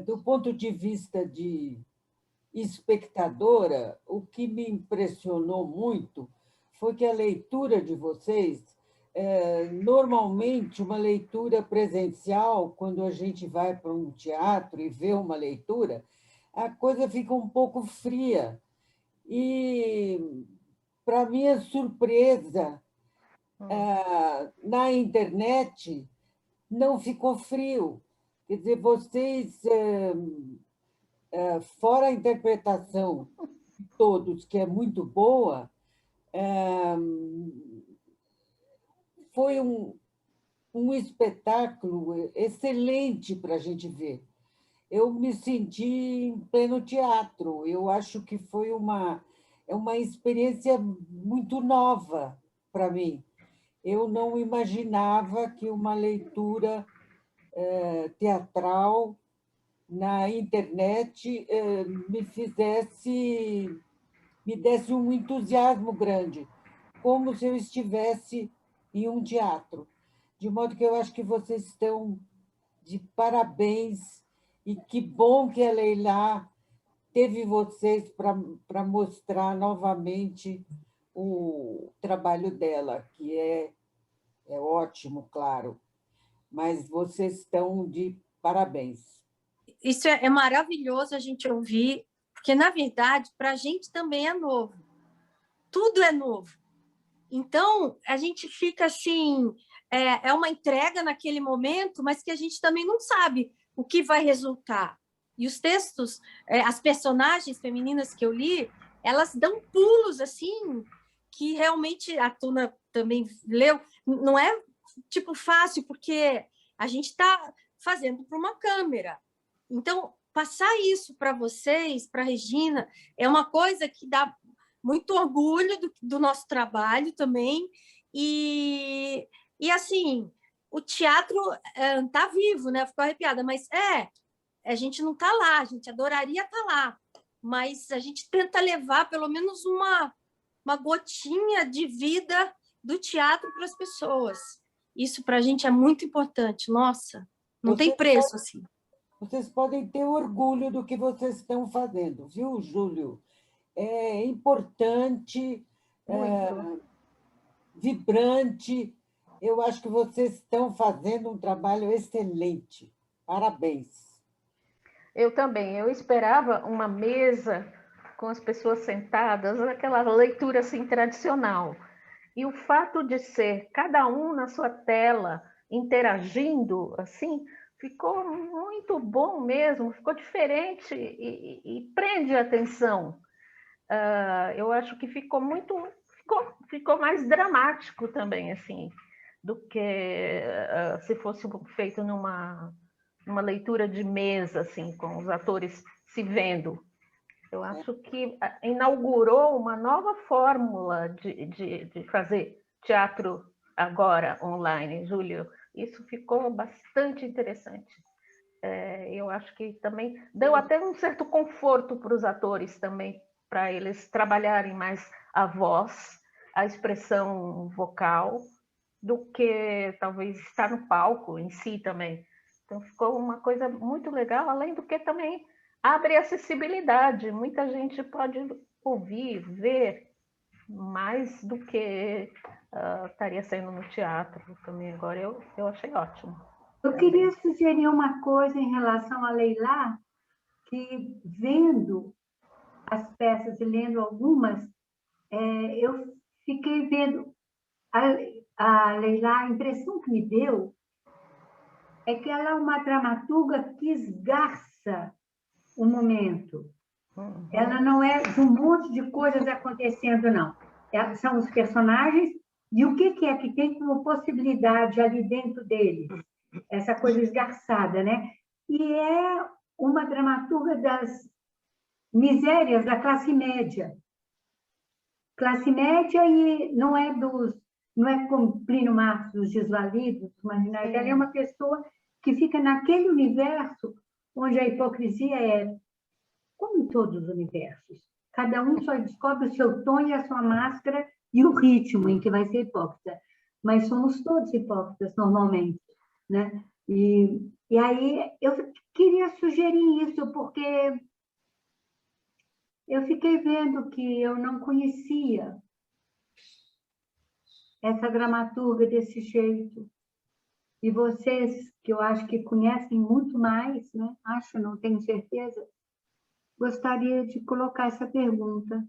do ponto de vista de espectadora, o que me impressionou muito foi que a leitura de vocês, normalmente, uma leitura presencial, quando a gente vai para um teatro e vê uma leitura, a coisa fica um pouco fria. E, para minha surpresa, na internet não ficou frio. Quer dizer, vocês, fora a interpretação de todos, que é muito boa, foi um espetáculo excelente para a gente ver. Eu me senti em pleno teatro. Eu acho que foi é uma experiência muito nova para mim. Eu não imaginava que uma leitura teatral na internet me desse um entusiasmo grande, como se eu estivesse em um teatro. De modo que eu acho que vocês estão de parabéns, e que bom que a Leilá teve vocês para mostrar novamente o trabalho dela, que é ótimo, claro, mas vocês estão de parabéns. Isso é maravilhoso a gente ouvir, porque, na verdade, para a gente também é novo. Tudo é novo. Então, a gente fica assim, é uma entrega naquele momento, mas que a gente também não sabe o que vai resultar. E os textos, as personagens femininas que eu li, elas dão pulos assim, que realmente a Tuna também leu. Não é tipo fácil, porque a gente está fazendo para uma câmera. Então, passar isso para vocês, para a Regina, é uma coisa que dá muito orgulho do nosso trabalho também. E assim, o teatro está vivo, né? Ficou arrepiada, mas a gente não está lá, a gente adoraria estar lá, mas a gente tenta levar pelo menos uma gotinha de vida do teatro para as pessoas. Isso para a gente é muito importante. Nossa, não tem preço assim. Vocês podem ter orgulho do que vocês estão fazendo, viu, Júlio? É importante, vibrante. Eu acho que vocês estão fazendo um trabalho excelente. Parabéns. Eu também. Eu esperava uma mesa com as pessoas sentadas, aquela leitura assim tradicional. E o fato de ser cada um na sua tela, interagindo assim, ficou muito bom mesmo, ficou diferente e prende a atenção. Eu acho que ficou mais dramático também, assim, do que se fosse feito numa leitura de mesa, assim, com os atores se vendo. Eu acho que inaugurou uma nova fórmula de fazer teatro agora online, Júlio. Isso ficou bastante interessante. Eu acho que também deu até um certo conforto para os atores também, para eles trabalharem mais a voz, a expressão vocal, do que talvez estar no palco em si também. Então ficou uma coisa muito legal, além do que também abre acessibilidade. Muita gente pode ouvir, ver mais do que estaria sendo no teatro também. Agora eu achei ótimo. Eu queria sugerir uma coisa em relação a Leilá, que vendo as peças e lendo algumas, eu fiquei vendo a Leilá, a impressão que me deu é que ela é uma dramaturga que esgarça o momento. Ela não é de um monte de coisas acontecendo, não. São os personagens e o que é que tem como possibilidade ali dentro deles. Essa coisa esgarçada, né? E é uma dramaturga das misérias da classe média. Classe média e não é como Plínio Marcos, dos desvalidos, dos marginais. Ela é uma pessoa que fica naquele universo onde a hipocrisia é, como em todos os universos, cada um só descobre o seu tom e a sua máscara e o ritmo em que vai ser hipócrita. Mas somos todos hipócritas, normalmente, né? E E aí eu queria sugerir isso, porque eu fiquei vendo que eu não conhecia essa dramaturga desse jeito. E vocês, que eu acho que conhecem muito mais, né? Acho, não tenho certeza, gostaria de colocar essa pergunta.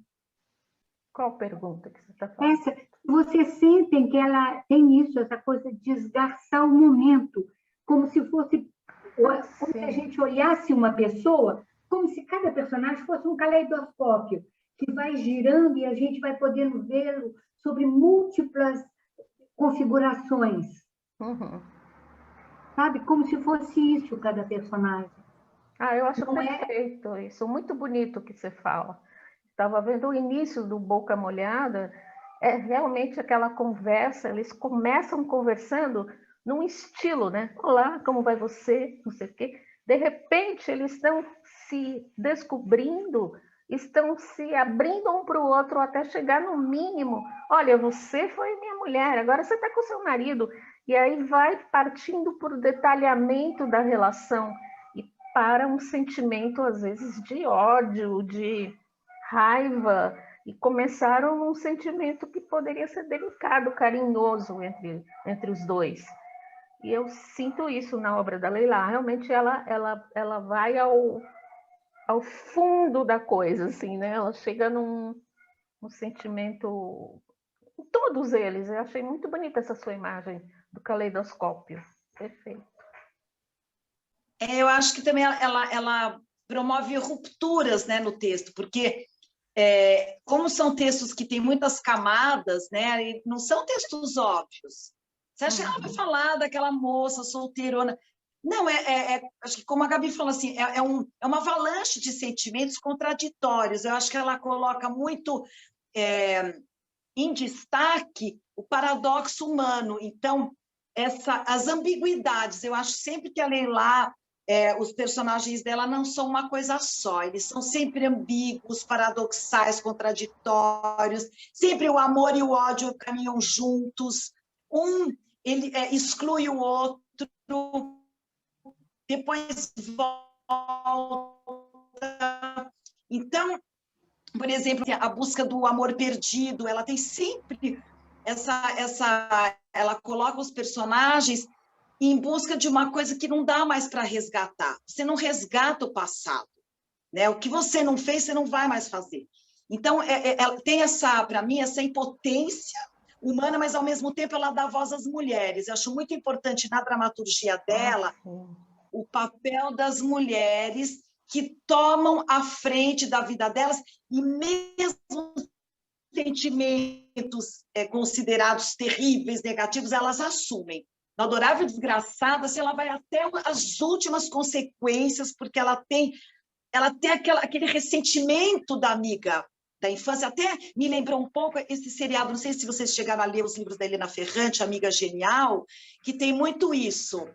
Qual pergunta que você está falando? Vocês sentem que ela tem isso, essa coisa de esgarçar o momento, como se fosse, como se a gente olhasse uma pessoa, como se cada personagem fosse um caleidoscópio, que vai girando e a gente vai podendo vê-lo sobre múltiplas configurações. Uhum. Sabe? Como se fosse isso cada personagem. Eu acho Não perfeito isso, muito bonito o que você fala. Estava vendo o início do Boca Molhada, é realmente aquela conversa, eles começam conversando num estilo, né? Olá, como vai você? Não sei o quê. De repente, eles estão se descobrindo, estão se abrindo um para o outro até chegar no mínimo. Olha, você foi minha mulher, agora você está com seu marido. E aí vai partindo por detalhamento da relação e para um sentimento, às vezes, de ódio, de raiva, e começaram num sentimento que poderia ser delicado, carinhoso entre os dois. E eu sinto isso na obra da Leila. Realmente ela vai ao fundo da coisa, assim, né? Ela chega num sentimento... Todos eles. Eu achei muito bonita essa sua imagem do caleidoscópio. Perfeito. Eu acho que também ela promove rupturas, né, no texto, porque como são textos que têm muitas camadas, né, não são textos óbvios. Você acha que ela vai falar daquela moça solteirona? Não, acho que, como a Gabi falou, assim, é uma avalanche de sentimentos contraditórios. Eu acho que ela coloca muito em destaque o paradoxo humano. Então, as ambiguidades, eu acho sempre que a Leila, os personagens dela não são uma coisa só, eles são sempre ambíguos, paradoxais, contraditórios, sempre o amor e o ódio caminham juntos, ele exclui o outro, depois volta. Então, por exemplo, a busca do amor perdido, ela tem sempre ela coloca os personagens em busca de uma coisa que não dá mais para resgatar. Você não resgata o passado, né? O que você não fez, você não vai mais fazer. Então, ela tem para mim, essa impotência humana, mas ao mesmo tempo ela dá voz às mulheres. Eu acho muito importante na dramaturgia dela o papel das mulheres que tomam a frente da vida delas e mesmo sentimentos considerados terríveis, negativos, elas assumem. Na Adorável Desgraçada, assim, ela vai até as últimas consequências, porque ela tem aquele ressentimento da amiga da infância. Até me lembrou um pouco esse seriado, não sei se vocês chegaram a ler os livros da Helena Ferrante, Amiga Genial, que tem muito isso.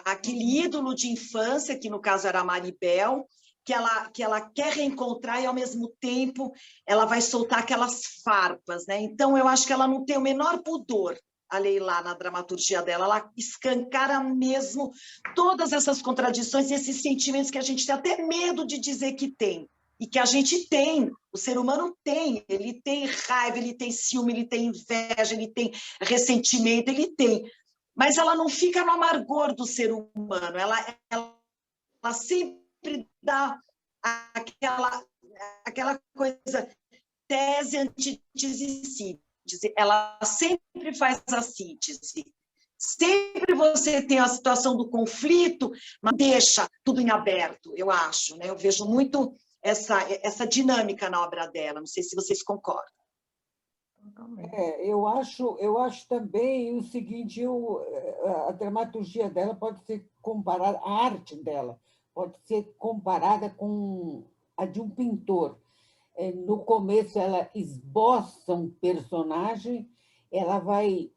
Aquele ídolo de infância, que no caso era a Maribel, que ela quer reencontrar e, ao mesmo tempo, ela vai soltar aquelas farpas, né? Então, eu acho que ela não tem o menor pudor, a Leila, na dramaturgia dela. Ela escancara mesmo todas essas contradições e esses sentimentos que a gente tem até medo de dizer que tem. E que a gente tem, o ser humano tem. Ele tem raiva, ele tem ciúme, ele tem inveja, ele tem ressentimento, ele tem. Mas ela não fica no amargor do ser humano. Ela sempre dá aquela coisa, tese, antítese, síntese. Ela sempre faz a síntese. Sempre você tem a situação do conflito, mas deixa tudo em aberto, eu acho. Né? Eu vejo muito essa dinâmica na obra dela. Não sei se vocês concordam. Eu acho também o seguinte, a dramaturgia dela pode ser comparada, a arte dela pode ser comparada com a de um pintor. No começo, ela esboça um personagem, ela vai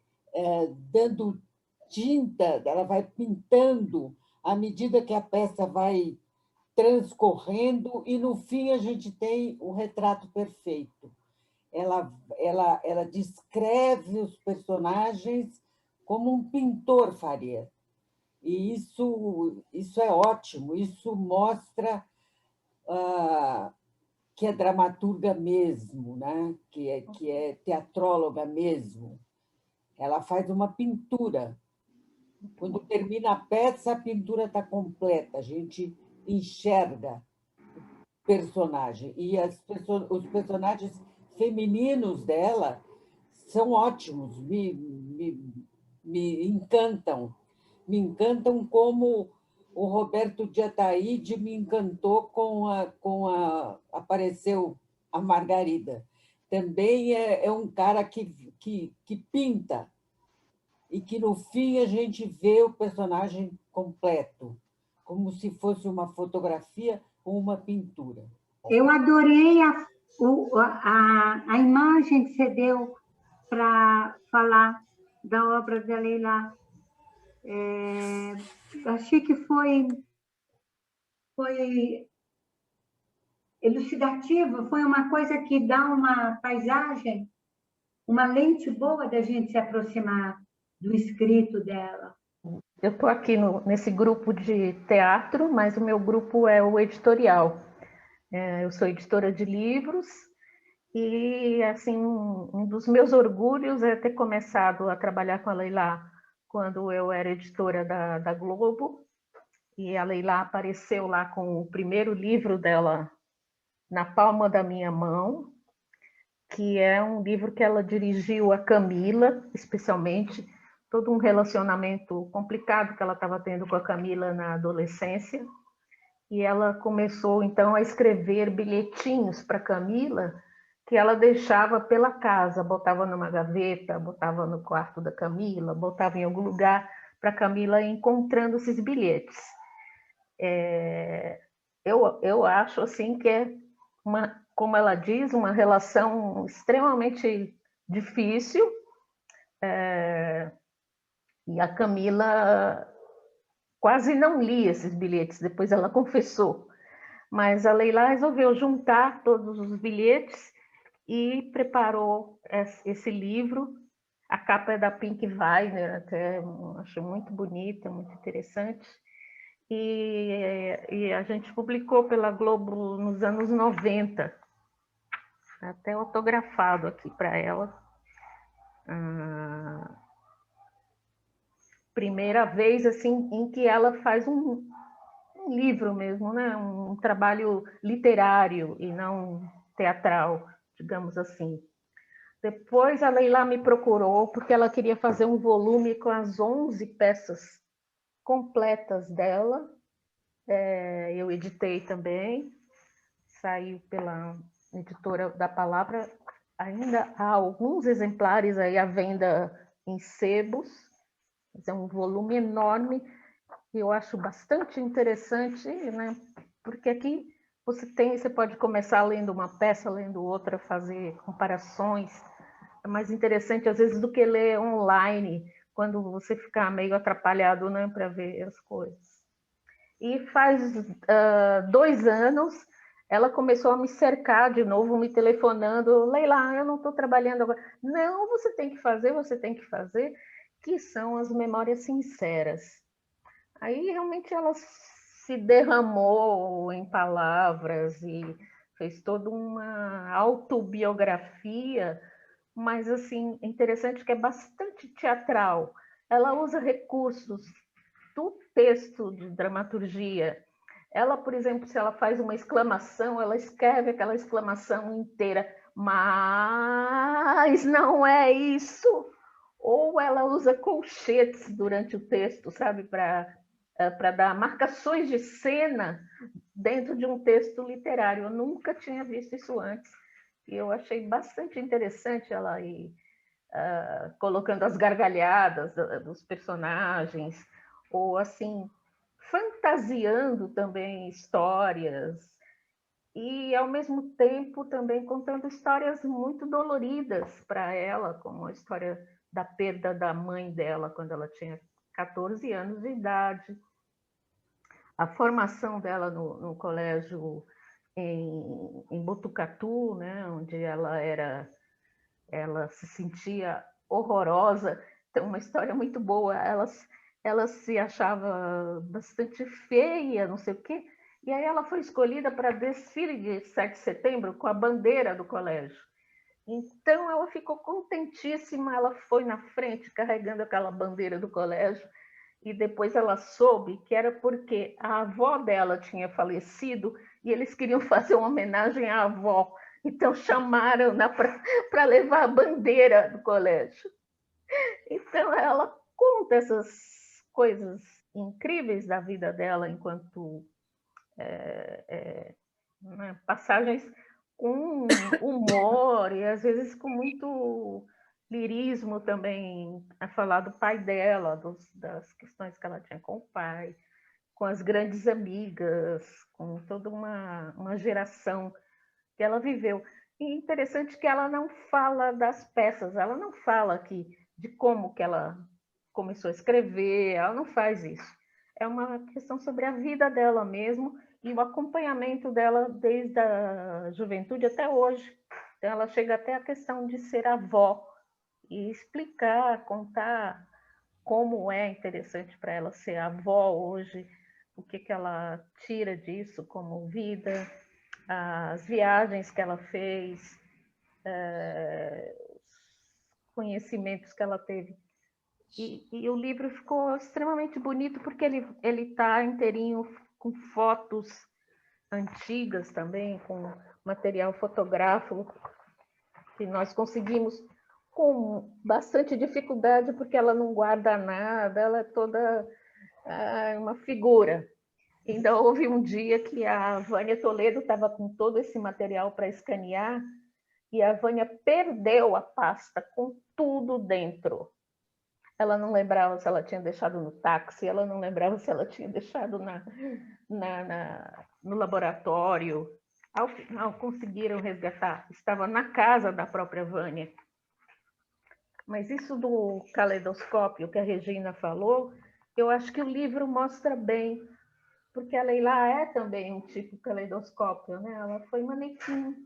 dando tinta, ela vai pintando à medida que a peça vai transcorrendo, e, no fim, a gente tem o retrato perfeito. Ela descreve os personagens como um pintor faria. E isso é ótimo, isso mostra que é dramaturga mesmo, né? Que é teatróloga mesmo. Ela faz uma pintura. Quando termina a peça, a pintura está completa, a gente enxerga o personagem. E os personagens femininos dela são ótimos, me encantam. Me encantam como o Roberto de Ataíde me encantou apareceu a Margarida. Também é um cara que pinta, e que, no fim, a gente vê o personagem completo, como se fosse uma fotografia ou uma pintura. Eu adorei a imagem que você deu para falar da obra da Leila. Achei que foi elucidativo, foi uma coisa que dá uma paisagem, uma lente boa da gente se aproximar do escrito dela. Eu estou aqui nesse grupo de teatro, mas o meu grupo é o editorial. Eu sou editora de livros e, assim, um dos meus orgulhos é ter começado a trabalhar com a Leila quando eu era editora da Globo, e a Leila apareceu lá com o primeiro livro dela na palma da minha mão, que é um livro que ela dirigiu a Camila, especialmente, todo um relacionamento complicado que ela estava tendo com a Camila na adolescência, e ela começou, então, a escrever bilhetinhos para Camila, que ela deixava pela casa, botava numa gaveta, botava no quarto da Camila, botava em algum lugar para Camila ir encontrando esses bilhetes. Eu acho assim que é como ela diz, uma relação extremamente difícil. E a Camila quase não lia esses bilhetes, depois ela confessou. Mas a Leila resolveu juntar todos os bilhetes e preparou esse livro. A capa é da Pink Weiner, até acho muito bonita, muito interessante. E a gente publicou pela Globo nos anos 90, até autografado aqui para ela. Primeira vez assim em que ela faz um livro mesmo, né? Um trabalho literário e não teatral, digamos assim. Depois a Leila me procurou porque ela queria fazer um volume com as 11 peças completas dela. Eu editei também, saiu pela editora da Palavra. Ainda há alguns exemplares aí à venda em sebos. É um volume enorme que eu acho bastante interessante, né? Porque aqui você pode começar lendo uma peça, lendo outra, fazer comparações. É mais interessante às vezes do que ler online, quando você ficar meio atrapalhado, né, para ver as coisas. E faz 2 anos ela começou a me cercar de novo, me telefonando: Leila, eu não estou trabalhando agora. Não, você tem que fazer, que são as memórias sinceras. Aí realmente ela se derramou em palavras e fez toda uma autobiografia, mas assim, é interessante que é bastante teatral. Ela usa recursos do texto de dramaturgia. Ela, por exemplo, se ela faz uma exclamação, ela escreve aquela exclamação inteira, mas não é isso. Ou ela usa colchetes durante o texto, sabe, para dar marcações de cena dentro de um texto literário. Eu nunca tinha visto isso antes. E eu achei bastante interessante ela ir colocando as gargalhadas dos personagens, ou assim, fantasiando também histórias, e ao mesmo tempo também contando histórias muito doloridas para ela, como a história da perda da mãe dela quando ela tinha 14 anos de idade, a formação dela no colégio em Botucatu, né, onde ela se sentia horrorosa. Tem uma história muito boa. ela se achava bastante feia, não sei o quê, e aí ela foi escolhida para desfile de 7 de setembro com a bandeira do colégio. Então, ela ficou contentíssima, ela foi na frente carregando aquela bandeira do colégio, e depois ela soube que era porque a avó dela tinha falecido e eles queriam fazer uma homenagem à avó. Então, chamaram-na para levar a bandeira do colégio. Então, ela conta essas coisas incríveis da vida dela enquanto né, passagens com humor e às vezes com muito lirismo também, a falar do pai dela, das questões que ela tinha com o pai, com as grandes amigas, com toda uma geração que ela viveu. E interessante que ela não fala das peças, ela não fala aqui de como que ela começou a escrever, ela não faz isso. É uma questão sobre a vida dela mesmo e o acompanhamento dela desde a juventude até hoje. Então, ela chega até a questão de ser avó e explicar, contar como é interessante para ela ser avó hoje, o que ela tira disso como vida, as viagens que ela fez, os conhecimentos que ela teve. E o livro ficou extremamente bonito porque ele está inteirinho com fotos antigas também, com material fotográfico que nós conseguimos com bastante dificuldade porque ela não guarda nada, ela é toda uma figura. Então, houve um dia que a Vânia Toledo estava com todo esse material para escanear e a Vânia perdeu a pasta com tudo dentro. Ela não lembrava se ela tinha deixado no táxi, ela não lembrava se ela tinha deixado no laboratório. Ao final, conseguiram resgatar. Estava na casa da própria Vânia. Mas isso do caleidoscópio que a Regina falou, eu acho que o livro mostra bem, porque a Leila é também um tipo de caleidoscópio, né? Ela foi manequim,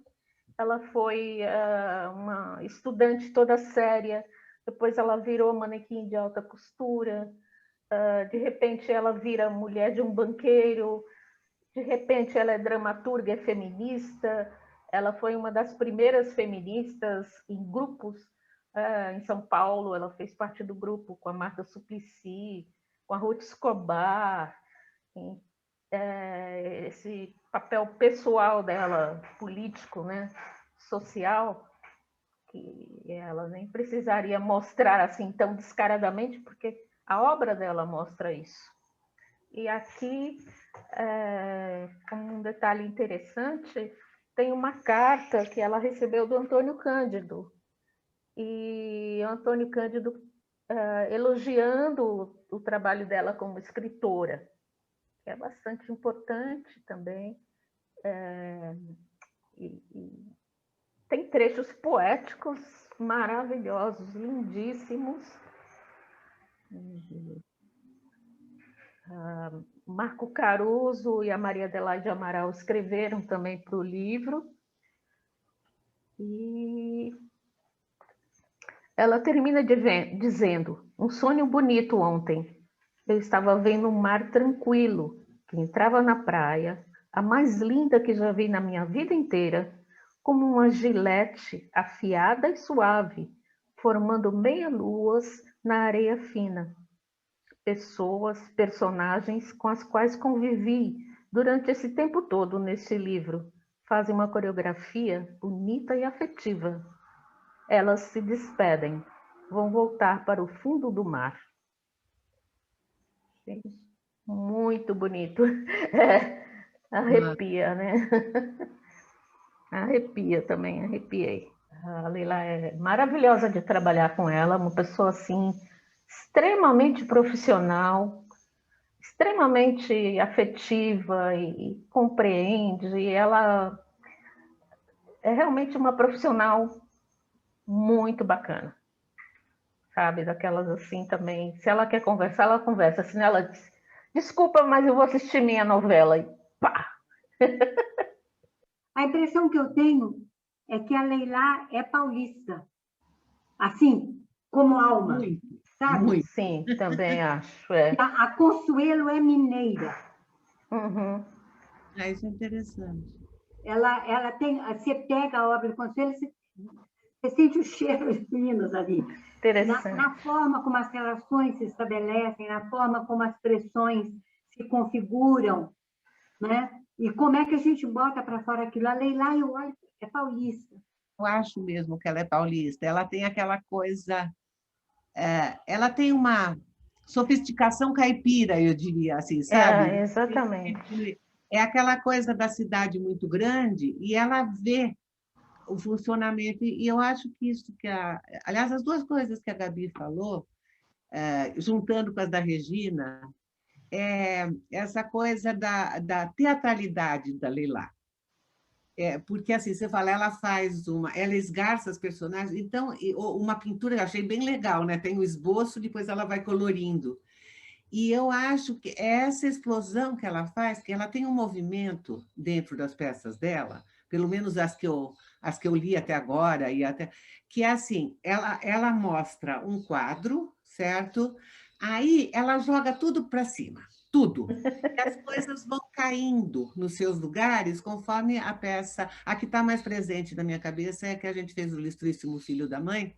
ela foi uma estudante toda séria, depois ela virou manequim de alta costura, de repente ela vira mulher de um banqueiro, de repente ela é dramaturga, é feminista, ela foi uma das primeiras feministas em grupos em São Paulo, ela fez parte do grupo com a Marta Suplicy, com a Ruth Escobar, esse papel pessoal dela, político, né, social, que ela nem precisaria mostrar assim tão descaradamente, porque a obra dela mostra isso. E aqui, como um detalhe interessante, tem uma carta que ela recebeu do Antônio Cândido, e o Antônio Cândido elogiando o trabalho dela como escritora, que é bastante importante também. E tem trechos poéticos maravilhosos, lindíssimos. Marco Caruso e a Maria Adelaide Amaral escreveram também para o livro. E ela termina dizendo: um sonho bonito ontem. Eu estava vendo um mar tranquilo, que entrava na praia, a mais linda que já vi na minha vida inteira, como uma gilete afiada e suave, formando meia-luas na areia fina. Pessoas, personagens com as quais convivi durante esse tempo todo nesse livro, fazem uma coreografia bonita e afetiva. Elas se despedem, vão voltar para o fundo do mar. Muito bonito. Arrepia, né? Arrepia também, arrepiei. A Leila é maravilhosa de trabalhar com ela, uma pessoa assim extremamente profissional, extremamente afetiva e compreende. E ela é realmente uma profissional muito bacana, sabe? Daquelas assim também. Se ela quer conversar, ela conversa. Se ela diz: desculpa, mas eu vou assistir minha novela. E pá! A impressão que eu tenho é que a Leila é paulista, assim, como alma. sabe? Muito. Sim, também acho. É. A Consuelo é mineira. Uhum. Isso é interessante. Ela tem, você pega a obra de Consuelo, você sente o cheiro de Minas ali. Interessante. Na forma como as relações se estabelecem, na forma como as pressões se configuram, né? E como é que a gente bota para fora aquilo? A Leilá, eu olho, é paulista. Eu acho mesmo que ela é paulista. Ela tem aquela coisa... ela tem uma sofisticação caipira, eu diria assim, sabe? Exatamente. É aquela coisa da cidade muito grande e ela vê o funcionamento. E eu acho que isso que aliás, as duas coisas que a Gabi falou, juntando com as da Regina, é essa coisa da teatralidade da Leilá. Porque assim, você fala, ela esgarça as personagens, então, uma pintura eu achei bem legal, né? Tem o esboço, depois ela vai colorindo. E eu acho que essa explosão que ela faz, que ela tem um movimento dentro das peças dela, pelo menos as que eu li até agora, que é assim, ela mostra um quadro, certo? Aí ela joga tudo para cima, tudo. E as coisas vão caindo nos seus lugares conforme a peça. A que está mais presente na minha cabeça é a que a gente fez o Ilustríssimo Filho da Mãe,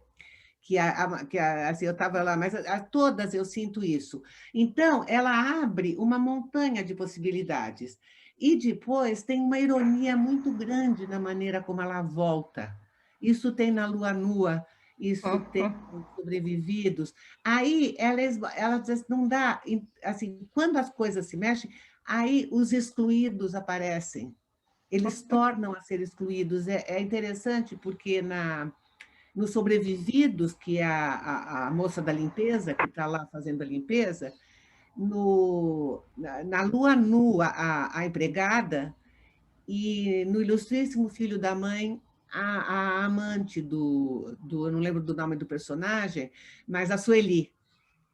assim, eu estava lá, mas a todas eu sinto isso. Então, ela abre uma montanha de possibilidades. E depois tem uma ironia muito grande na maneira como ela volta. Isso tem na Lua Nua, isso tem nos Sobrevividos. Aí ela diz, não dá, assim, quando as coisas se mexem, aí os excluídos aparecem. Eles tornam a ser excluídos. É interessante porque nos Sobrevividos, que é a moça da limpeza, que está lá fazendo a limpeza, na Lua Nua, a empregada, e no Ilustríssimo Filho da Mãe, a amante eu não lembro do nome do personagem, mas a Sueli.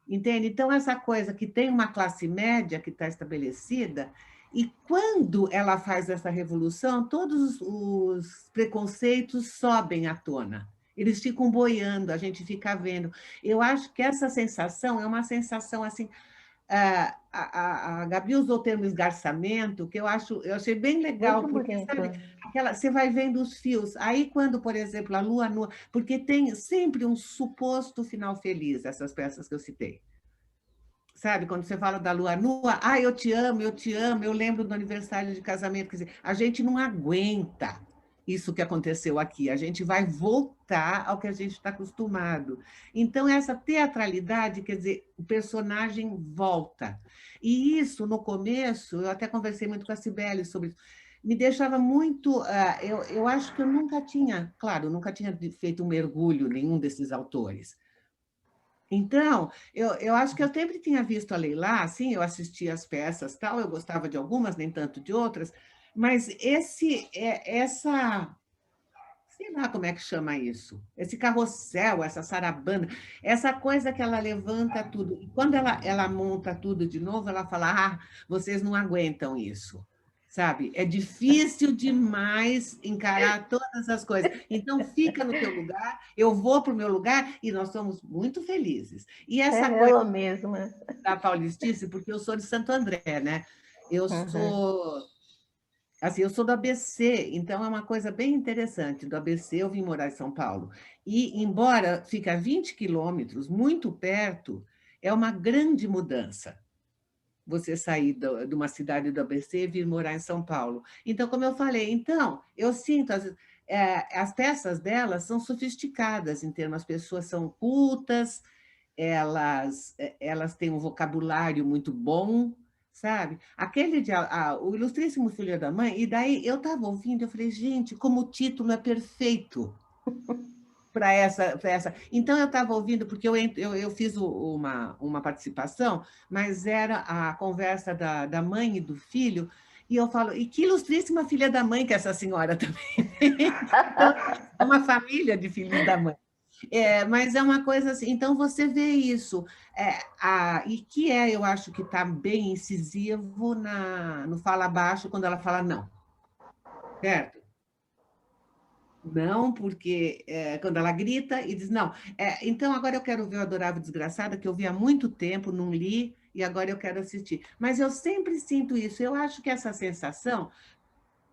Entende? Então, essa coisa que tem uma classe média que está estabelecida, e quando ela faz essa revolução, todos os preconceitos sobem à tona. Eles ficam boiando, a gente fica vendo. Eu acho que essa sensação é uma sensação assim. A Gabi usou o termo esgarçamento, que eu achei bem legal, Muito porque bonito. sabe, você vai vendo os fios. Aí, quando, por exemplo, a Lua Nua, porque tem sempre um suposto final feliz, essas peças que eu citei. Sabe, quando você fala da Lua Nua, eu te amo, eu lembro do aniversário de casamento. Quer dizer, a gente não aguenta isso que aconteceu aqui, a gente vai voltar ao que a gente está acostumado. Então, essa teatralidade, quer dizer, o personagem volta. E isso, no começo, eu até conversei muito com a Cibele sobre isso, me deixava muito. Eu acho que eu nunca tinha, claro, nunca tinha feito um mergulho, nenhum desses autores. Então, eu acho que eu sempre tinha visto a Leilá, assim, eu assistia as peças, tal, eu gostava de algumas, nem tanto de outras, mas sei lá como é que chama isso, esse carrossel, essa sarabanda, essa coisa que ela levanta tudo, e quando ela monta tudo de novo, ela fala, vocês não aguentam isso. Sabe? É difícil demais encarar todas as coisas. Então, fica no teu lugar, eu vou para o meu lugar e nós somos muito felizes. E essa coisa Ela mesma. da paulistice, porque eu sou de Santo André, né? Eu sou assim, eu sou do ABC, então é uma coisa bem interessante. Do ABC eu vim morar em São Paulo. E, embora fique a 20 quilômetros, muito perto, é uma grande mudança você sair de uma cidade do ABC e vir morar em São Paulo. Então, como eu falei, eu sinto, as peças delas são sofisticadas em termos, as pessoas são cultas, elas têm um vocabulário muito bom, sabe? O Ilustríssimo Filho da Mãe, e daí eu estava ouvindo, eu falei, gente, como o título é perfeito para essa. Então, eu estava ouvindo, porque eu fiz uma participação, mas era a conversa da mãe e do filho, e eu falo, e que ilustríssima filha da mãe que essa senhora também. Então, é uma família de filhos da mãe. Mas é uma coisa assim, então você vê isso, e que eu acho que está bem incisivo no fala baixo, quando ela fala não, certo? Não, porque quando ela grita e diz, não, então agora eu quero ver o Adorável Desgraçada, que eu vi há muito tempo, não li, e agora eu quero assistir. Mas eu sempre sinto isso, eu acho que essa sensação,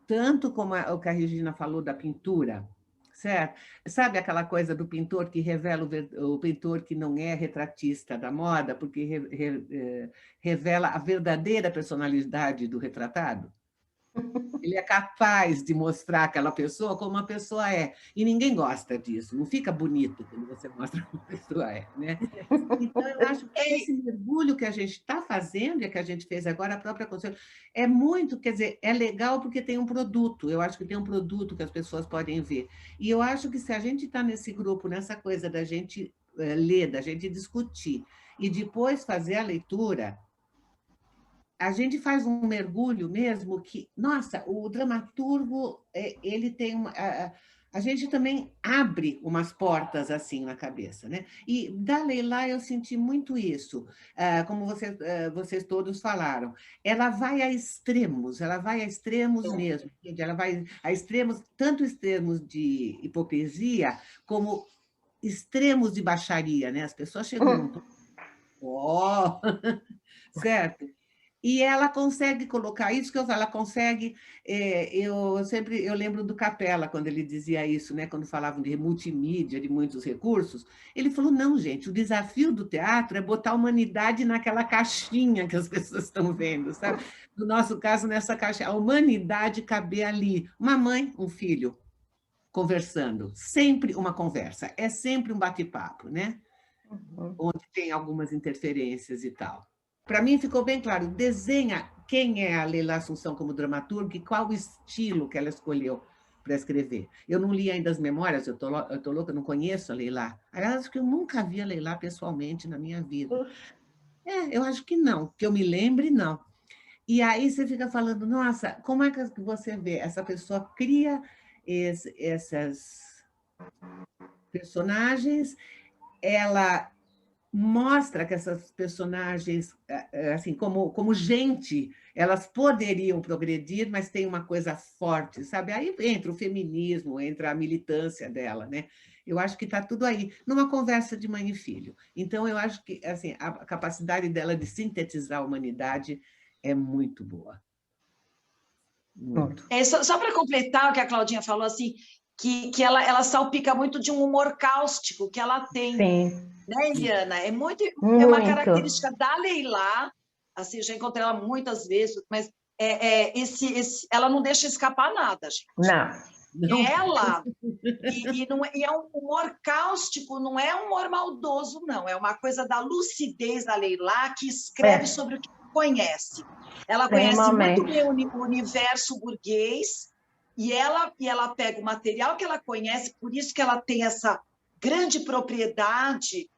tanto como o que a Regina falou da pintura, certo? Sabe aquela coisa do pintor que revela o pintor que não é retratista da moda, porque revela a verdadeira personalidade do retratado? Ele é capaz de mostrar aquela pessoa como uma pessoa é. E ninguém gosta disso. Não fica bonito quando você mostra como a pessoa é, né? Então, eu acho que esse mergulho que a gente está fazendo, e que a gente fez agora, a própria Conselho, é muito, quer dizer, é legal porque tem um produto. Eu acho que tem um produto que as pessoas podem ver. E eu acho que se a gente está nesse grupo, nessa coisa da gente ler, da gente discutir, e depois fazer a leitura, a gente faz um mergulho mesmo que, nossa, o dramaturgo, ele tem uma... A gente também abre umas portas assim na cabeça, né? E da Leilá eu senti muito isso, como vocês todos falaram. Ela vai a extremos mesmo, ela vai a extremos, tanto extremos de hipocrisia, como extremos de baixaria, né? As pessoas chegam num... Oh, certo? E ela consegue colocar isso que eu falo, ela consegue. Eu lembro do Capella quando ele dizia isso, né? Quando falavam de multimídia, de muitos recursos, ele falou: não, gente, o desafio do teatro é botar a humanidade naquela caixinha que as pessoas estão vendo, sabe? No nosso caso, nessa caixa, a humanidade caber ali, uma mãe, um filho conversando, sempre uma conversa, é sempre um bate-papo, né? Onde tem algumas interferências e tal. Para mim ficou bem claro, desenha quem é a Leila Assunção como dramaturga e qual o estilo que ela escolheu para escrever. Eu não li ainda as memórias, eu tô louca, eu não conheço a Leila. Aliás, acho que eu nunca vi a Leila pessoalmente na minha vida. Eu acho que não, que eu me lembre, não. E aí você fica falando, nossa, como é que você vê? Essa pessoa cria essas personagens, ela mostra que essas personagens, assim, como gente, elas poderiam progredir, mas tem uma coisa forte, sabe? Aí entra o feminismo, entra a militância dela, né? Eu acho que está tudo aí, numa conversa de mãe e filho. Então, eu acho que assim, a capacidade dela de sintetizar a humanidade é muito boa. Muito. Só para completar o que a Claudinha falou, assim, que ela salpica muito de um humor cáustico que ela tem. Sim. Né, Eliana? É uma característica da Leilá, assim, já encontrei ela muitas vezes, mas ela não deixa escapar nada, gente. Não. Ela, e é um humor cáustico, não é um humor maldoso, não, é uma coisa da lucidez da Leilá, que escreve sobre o que conhece. Ela conhece muito bem o universo burguês, e ela pega o material que ela conhece, por isso que ela tem essa grande propriedade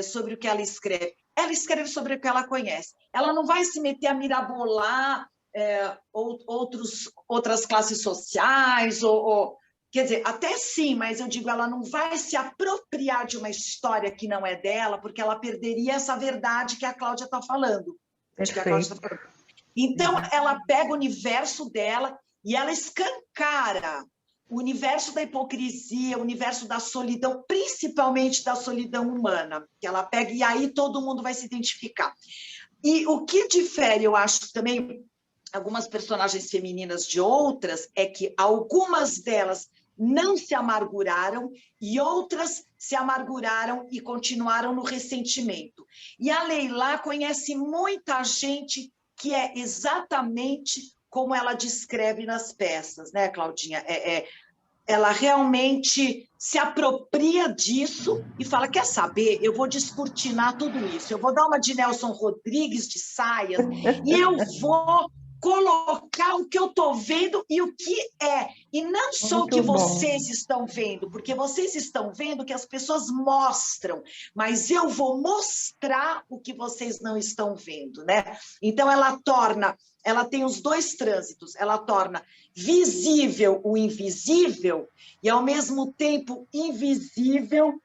sobre o que ela escreve. Ela escreve sobre o que ela conhece. Ela não vai se meter a mirabolar outras classes sociais, quer dizer, até sim, mas eu digo, ela não vai se apropriar de uma história que não é dela, porque ela perderia essa verdade que a Cláudia está falando. Então, ela pega o universo dela e ela escancara o universo da hipocrisia, o universo da solidão, principalmente da solidão humana, que ela pega, e aí todo mundo vai se identificar. E o que difere, eu acho, também, algumas personagens femininas de outras, é que algumas delas não se amarguraram e outras se amarguraram e continuaram no ressentimento. E a Leilá conhece muita gente que é exatamente como ela descreve nas peças, né, Claudinha? Ela realmente se apropria disso e fala, quer saber, eu vou descortinar tudo isso, eu vou dar uma de Nelson Rodrigues de saias e eu vou colocar o que eu estou vendo e o que é. E não só o que vocês estão vendo, porque vocês estão vendo que as pessoas mostram, mas eu vou mostrar o que vocês não estão vendo, né? Então, ela tem os dois trânsitos, ela torna visível o invisível e, ao mesmo tempo, invisível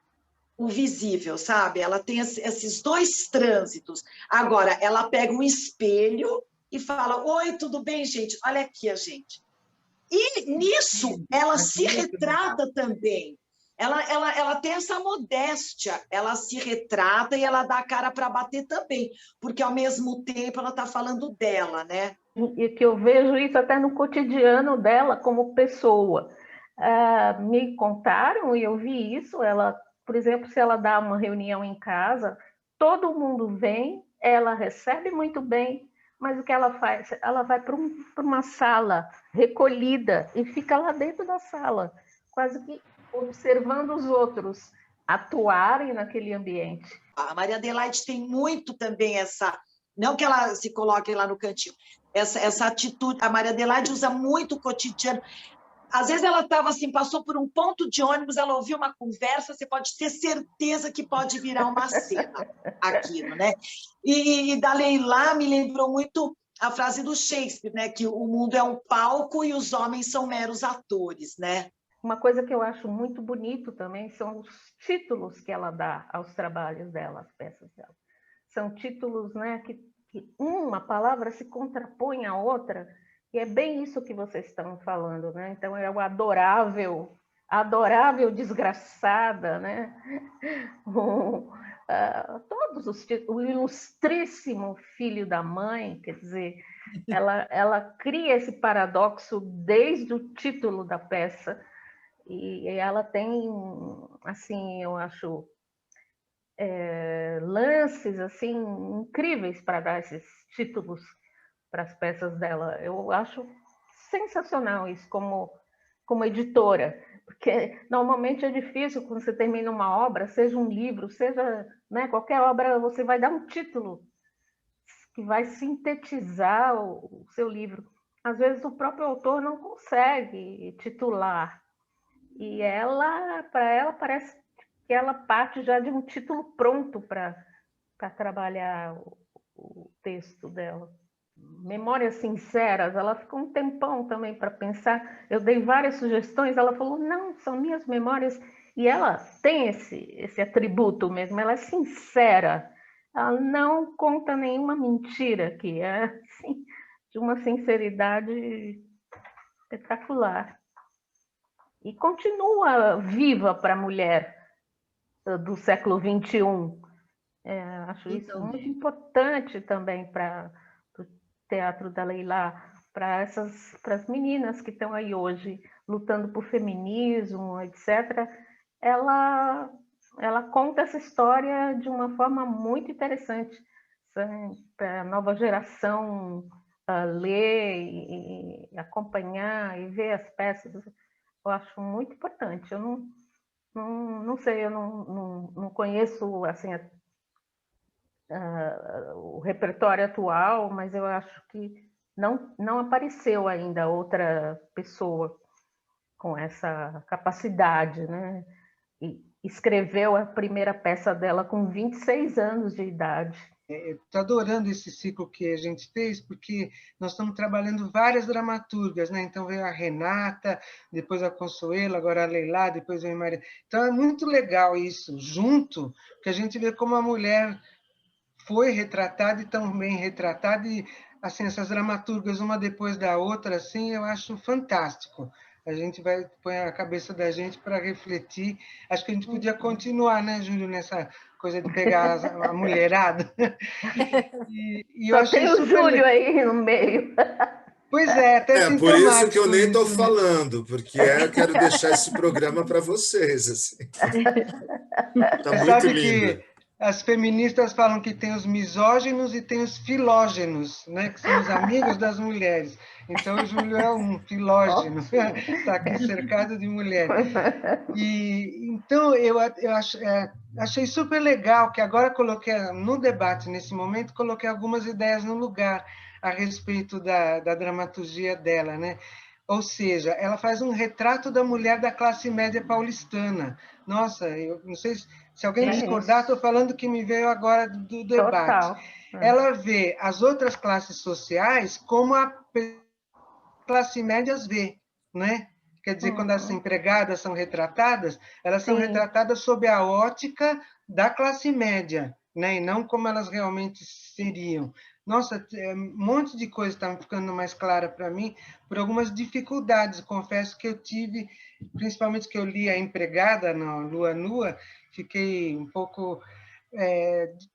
o visível, sabe? Ela tem esses dois trânsitos. Agora, ela pega um espelho e fala, oi, tudo bem, gente? Olha aqui a gente. E nisso ela se retrata também. Ela tem essa modéstia, ela se retrata e ela dá a cara para bater também, porque ao mesmo tempo ela está falando dela, né? E que eu vejo isso até no cotidiano dela como pessoa. Me contaram e eu vi isso, ela, por exemplo, se ela dá uma reunião em casa, todo mundo vem, ela recebe muito bem, mas o que ela faz? Ela vai para uma sala recolhida e fica lá dentro da sala, quase que observando os outros atuarem naquele ambiente. A Maria Adelaide tem muito também essa... Não que ela se coloque lá no cantinho, essa atitude. A Maria Adelaide usa muito o cotidiano. Às vezes ela estava assim, passou por um ponto de ônibus, ela ouviu uma conversa, você pode ter certeza que pode virar uma cena aquilo, né? E da Leilá me lembrou muito a frase do Shakespeare, né? Que o mundo é um palco e os homens são meros atores, né? Uma coisa que eu acho muito bonito também são os títulos que ela dá aos trabalhos dela, às peças dela. São títulos, né, que uma palavra se contrapõe à outra, e é bem isso que vocês estão falando, né? Então é o adorável desgraçada, né? Todos os títulos, o ilustríssimo filho da mãe, quer dizer, ela cria esse paradoxo desde o título da peça. E ela tem, assim, eu acho, lances assim incríveis para dar esses títulos para as peças dela. Eu acho sensacional isso como editora, porque normalmente é difícil quando você termina uma obra, seja um livro, seja, né, qualquer obra, você vai dar um título que vai sintetizar o seu livro. Às vezes o próprio autor não consegue titular. E para ela, parece que ela parte já de um título pronto para trabalhar o texto dela. Memórias Sinceras, ela ficou um tempão também para pensar. Eu dei várias sugestões, ela falou, não, são minhas memórias. E ela tem esse atributo mesmo, ela é sincera. Ela não conta nenhuma mentira, que é assim, de uma sinceridade espetacular. E continua viva para a mulher do século XXI. Acho isso muito importante também para o teatro da Leilá, para as meninas que estão aí hoje lutando por feminismo, etc. Ela conta essa história de uma forma muito interessante para a nova geração ler e acompanhar e ver as peças. Eu acho muito importante. Eu não sei, eu não conheço assim, o repertório atual, mas eu acho que não apareceu ainda outra pessoa com essa capacidade, né? E escreveu a primeira peça dela com 26 anos de idade. Estou adorando esse ciclo que a gente fez, porque nós estamos trabalhando várias dramaturgas, né? Então veio a Renata, depois a Consuelo, agora a Leilá, depois veio a Maria. Então é muito legal isso, junto, que a gente vê como a mulher foi retratada e tão bem retratada, e assim, essas dramaturgas, uma depois da outra, assim, eu acho fantástico. A gente vai pôr a cabeça da gente para refletir. Acho que a gente podia continuar, né, Júlio, nessa coisa de pegar a mulherada. E eu Só achei tem o super Júlio aí no meio. Pois é, até por isso que eu sintomático nem estou isso, né? falando, porque eu quero deixar esse programa para vocês. Assim. Tá muito Sabe lindo. que as feministas falam que tem os misóginos e tem os filógenos, né? Que são os amigos das mulheres. Então, o Júlio é um filógeno, está aqui cercado de mulheres. Então, eu achei super legal que agora coloquei no debate, nesse momento, coloquei algumas ideias no lugar a respeito da dramaturgia dela, né? Ou seja, ela faz um retrato da mulher da classe média paulistana. Nossa, eu não sei se alguém discordar, estou falando que me veio agora do debate. Total. Ela vê as outras classes sociais como a classe média as vê, né? Quer dizer, quando as empregadas são retratadas, elas são retratadas sob a ótica da classe média, né? E não como elas realmente seriam. nossa, um monte de coisa está ficando mais clara para mim por algumas dificuldades. Confesso que eu tive, principalmente que eu li A Empregada, na Lua Nua, fiquei um pouco...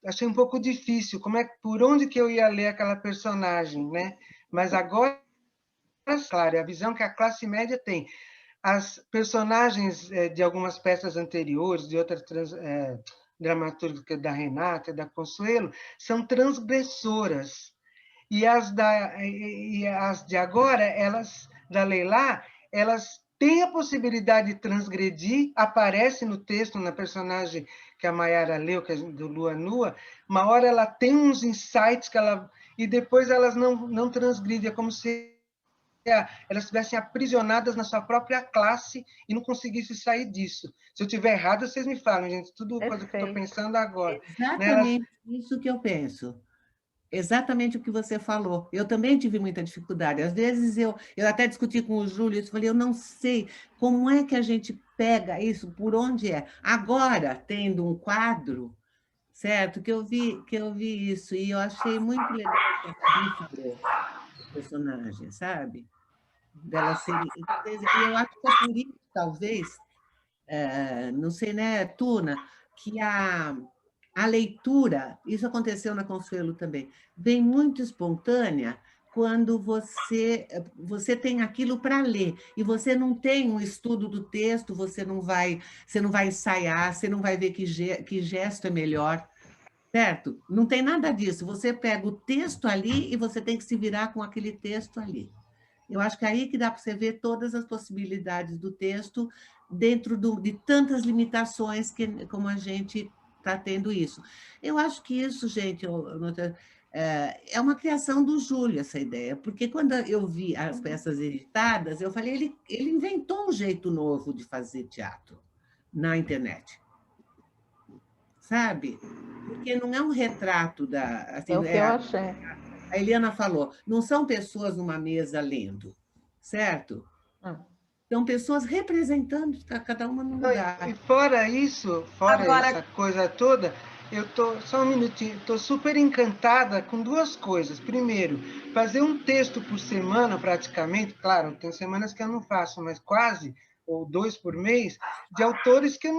achei um pouco difícil, por onde que eu ia ler aquela personagem, né? Mas agora, claro, é a visão que a classe média tem. As personagens de algumas peças anteriores, de outras dramaturgas da Renata e da Consuelo, são transgressoras. E as de agora, da Leilá, elas têm a possibilidade de transgredir, aparece no texto, na personagem que a Maiara leu, que é do Lua Nua, uma hora ela tem uns insights e depois elas não transgridem, é como se elas estivessem aprisionadas na sua própria classe e não conseguissem sair disso. Se eu estiver errado, vocês me falam, gente, tudo coisa que eu estou pensando agora. Exatamente isso que eu penso. Exatamente o que você falou. Eu também tive muita dificuldade. Às vezes eu até discuti com o Júlio, eu falei, eu não sei como é que a gente pega isso, por onde é. Agora, tendo um quadro, certo, que eu vi isso, e eu achei muito legal o que a Gabi falou, do personagem, sabe? Dela ser... E eu acho que é por isso, talvez, não sei, né, Tuna, que a leitura, isso aconteceu na Consuelo também, vem muito espontânea quando você tem aquilo para ler e você não tem um estudo do texto, você não vai ensaiar, você não vai ver que gesto é melhor, certo? Não tem nada disso. Você pega o texto ali e você tem que se virar com aquele texto ali. Eu acho que é aí que dá para você ver todas as possibilidades do texto dentro de tantas limitações como a gente está tendo isso. Eu acho que isso, gente, é uma criação do Júlio, essa ideia, porque quando eu vi as peças editadas, eu falei, ele inventou um jeito novo de fazer teatro na internet. Sabe? Porque não é um retrato da... Assim, é o que eu achei. A Eliana falou, não são pessoas numa mesa lendo, certo? São pessoas representando cada uma no lugar. E fora isso, essa coisa toda, só um minutinho, estou super encantada com duas coisas. Primeiro, fazer um texto por semana, praticamente, claro, tem semanas que eu não faço, mas quase, ou 2 por mês, de autores que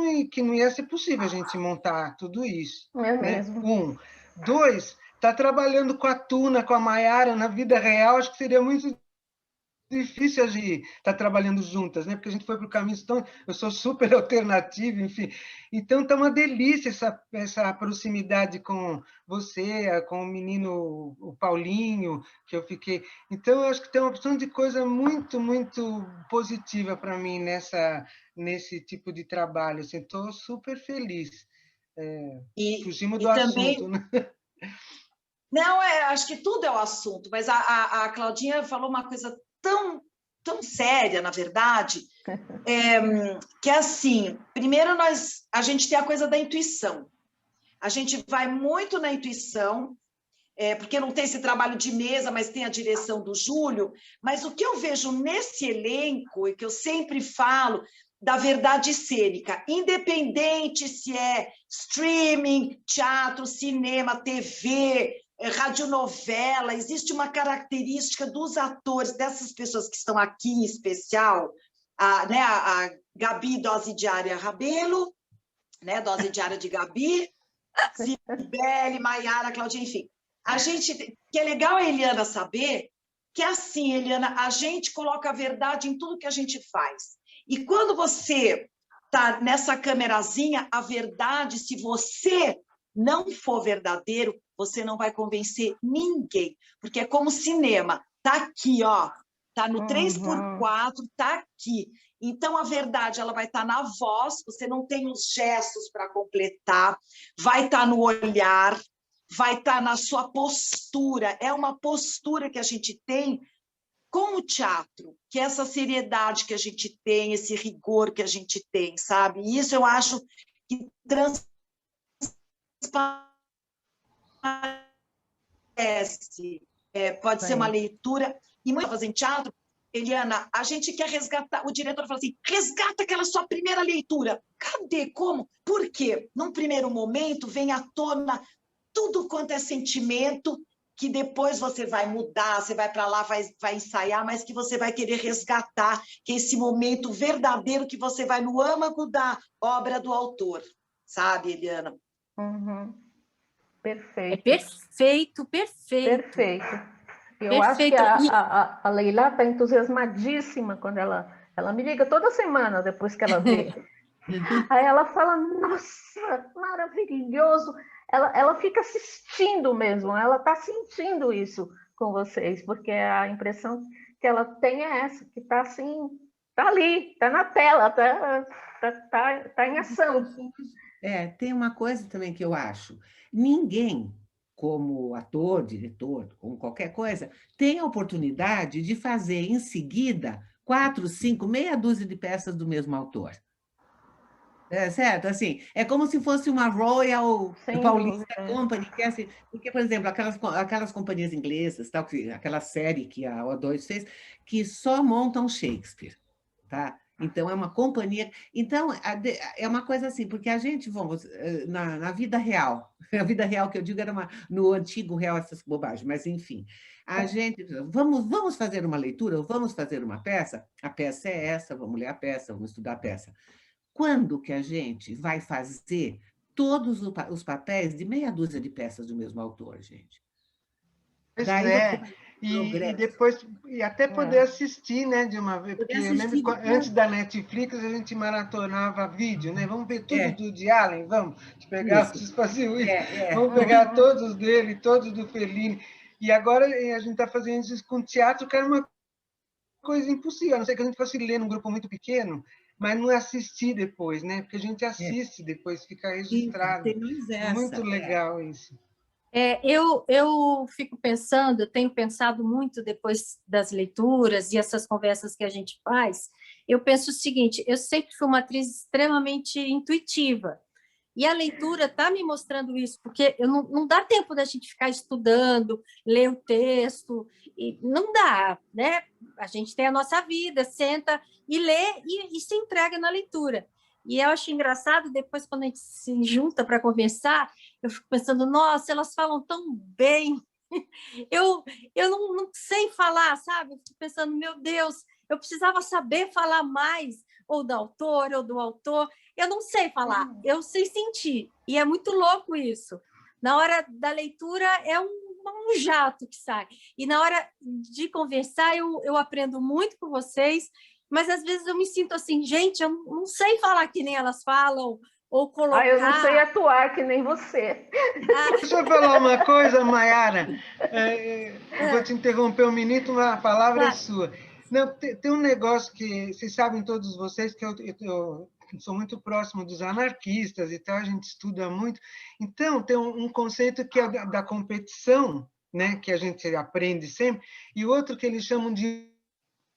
não ia ser possível a gente montar tudo isso. É mesmo. 1. 2, está trabalhando com a Tuna, com a Maiara, na vida real, acho que seria muito difícil a gente estar trabalhando juntas, né? Porque a gente foi para o caminho tão... Eu sou super alternativa, enfim. Então, está uma delícia essa proximidade com você, com o menino, o Paulinho, que eu fiquei... Então, eu acho que tem uma opção de coisa muito, muito positiva para mim nesse tipo de trabalho. Estou super feliz. Fugimos do também... assunto, né? Não, acho que tudo é o assunto, mas a Claudinha falou uma coisa tão séria, na verdade, que é assim, primeiro a gente tem a coisa da intuição. A gente vai muito na intuição, porque não tem esse trabalho de mesa, mas tem a direção do Júlio, mas o que eu vejo nesse elenco, e que eu sempre falo, da verdade cênica, independente se é streaming, teatro, cinema, TV, radionovela, existe uma característica dos atores, dessas pessoas que estão aqui em especial, a Gabi, dose diária Rabelo, né, dose diária de Gabi, Cibele, Maiara, Claudinha, enfim. Que é legal a Eliana saber que é assim, Eliana, a gente coloca a verdade em tudo que a gente faz. E quando você está nessa câmerazinha, a verdade, se você não for verdadeiro, você não vai convencer ninguém, porque é como cinema, tá aqui, ó, tá no 3x4, tá aqui. Então, a verdade, ela vai estar na voz, você não tem os gestos para completar, vai estar no olhar, vai estar na sua postura, é uma postura que a gente tem com o teatro, que é essa seriedade que a gente tem, esse rigor que a gente tem, sabe? E isso eu acho que transparece. Pode ser uma leitura, e muitas vezes em teatro, Eliana, a gente quer resgatar, o diretor fala assim, resgata aquela sua primeira leitura. Cadê? Como? Por quê? Num primeiro momento, vem à tona tudo quanto é sentimento, que depois você vai mudar, você vai para lá, vai ensaiar, mas que você vai querer resgatar, que é esse momento verdadeiro que você vai no âmago da obra do autor, sabe, Eliana? Uhum. Perfeito. É perfeito, perfeito. Perfeito. Eu acho que Perfeito. a Leila está entusiasmadíssima quando ela me liga toda semana depois que ela vê. Aí ela fala, nossa, maravilhoso. Ela fica assistindo mesmo, ela está sentindo isso com vocês, porque a impressão que ela tem é essa, que está assim, está ali, está na tela, tá em ação. Tem uma coisa também que eu acho. Ninguém, como ator, diretor, como qualquer coisa, tem a oportunidade de fazer em seguida 4, 5, meia dúzia de peças do mesmo autor. É certo? Assim, é como se fosse uma Royal Sem Paulista dúvida. Company, que é assim, porque, por exemplo, aquelas companhias inglesas, tal, aquela série que a O2 fez, que só montam Shakespeare, tá? Então, é uma companhia. Então, é uma coisa assim, porque a gente, vamos, na vida real, a vida real que eu digo era no antigo real, essas bobagens, mas enfim, a gente, vamos fazer uma leitura, vamos fazer uma peça, a peça é essa, vamos ler a peça, vamos estudar a peça. Quando que a gente vai fazer todos os papéis de meia dúzia de peças do mesmo autor, gente? Pois Daí você é, vai ter e progresso. depois, e até poder assistir, né, de uma vez, Poder porque eu lembro assistir que depois. antes da Netflix a gente maratonava vídeo, né? Vamos ver tudo É, do Woody Allen, vamos, pegar, isso. vocês faziam isso, É. vamos pegar todos dele, todos do Fellini, e agora a gente está fazendo isso com teatro, que era uma coisa impossível, a não ser que a gente fosse ler num grupo muito pequeno, mas não assistir depois, né? Porque a gente É. assiste depois, fica Sim, registrado. tem mais Muito essa. legal isso. Eu fico pensando, eu tenho pensado muito depois das leituras e essas conversas que a gente faz, eu penso o seguinte, eu sempre fui uma atriz extremamente intuitiva, e a leitura está me mostrando isso, porque não dá tempo da gente ficar estudando, ler o texto, e não dá, né? A gente tem a nossa vida, senta e lê e se entrega na leitura. E eu acho engraçado, depois, quando a gente se junta para conversar, eu fico pensando, nossa, elas falam tão bem. Eu, eu não sei falar, sabe? Eu fico pensando, meu Deus, eu precisava saber falar mais, ou da autora, ou do autor. Eu não sei falar, eu sei sentir. E é muito louco isso. Na hora da leitura, é um jato que sai. E na hora de conversar, eu aprendo muito com vocês, mas às vezes eu me sinto assim, gente, eu não sei falar que nem elas falam, ou colocar... eu não sei atuar que nem você. Deixa eu falar uma coisa, Maiara. Eu vou te interromper um minuto, a palavra é sua. Não, tem um negócio que vocês sabem, todos vocês, que eu sou muito próximo dos anarquistas e tal, a gente estuda muito. Então, tem um conceito que é da competição, né, que a gente aprende sempre, e outro que eles chamam de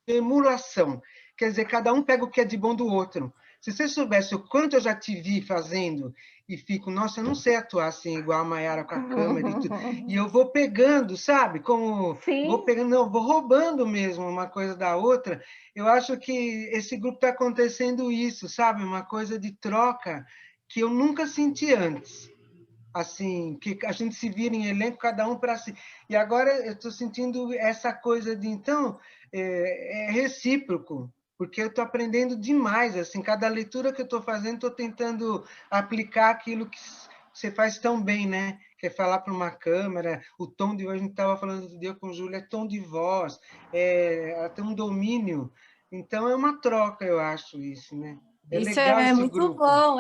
emulação. Quer dizer, cada um pega o que é de bom do outro. Se você soubesse o quanto eu já te vi fazendo e fico, nossa, eu não sei atuar assim, igual a Maiara com a câmera e tudo. E eu vou pegando, sabe? Como Sim. vou pegando, não, vou roubando mesmo uma coisa da outra. Eu acho que esse grupo está acontecendo isso, sabe? Uma coisa de troca que eu nunca senti antes. Assim, que a gente se vira em elenco, cada um para si. E agora eu estou sentindo essa coisa de, então, é recíproco, porque eu estou aprendendo demais, assim, cada leitura que eu estou fazendo, estou tentando aplicar aquilo que você faz tão bem, né? Que é falar para uma câmera, o tom de voz, a gente estava falando outro dia com o Júlio, é tom de voz, ela tem um domínio, então é uma troca, eu acho isso, né? É Isso legal é esse muito grupo. bom,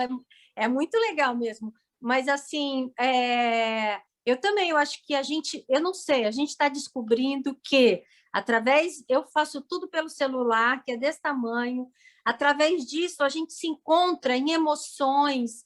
é muito legal mesmo. Mas, assim, eu também, eu acho que eu não sei, a gente está descobrindo que, eu faço tudo pelo celular, que é desse tamanho, através disso a gente se encontra em emoções,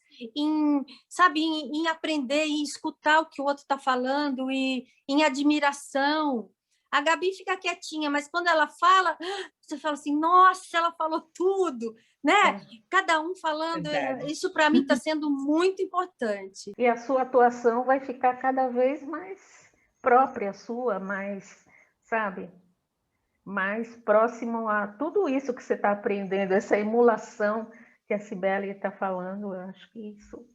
sabe, em aprender e escutar o que o outro está falando, e em admiração. A Gabi fica quietinha, mas quando ela fala, você fala assim, nossa, ela falou tudo, né? Cada um falando, Verdade. isso para mim está sendo muito importante. E a sua atuação vai ficar cada vez mais própria sua, mais, sabe, mais próximo a tudo isso que você está aprendendo, essa emulação que a Cibele está falando. Eu acho que isso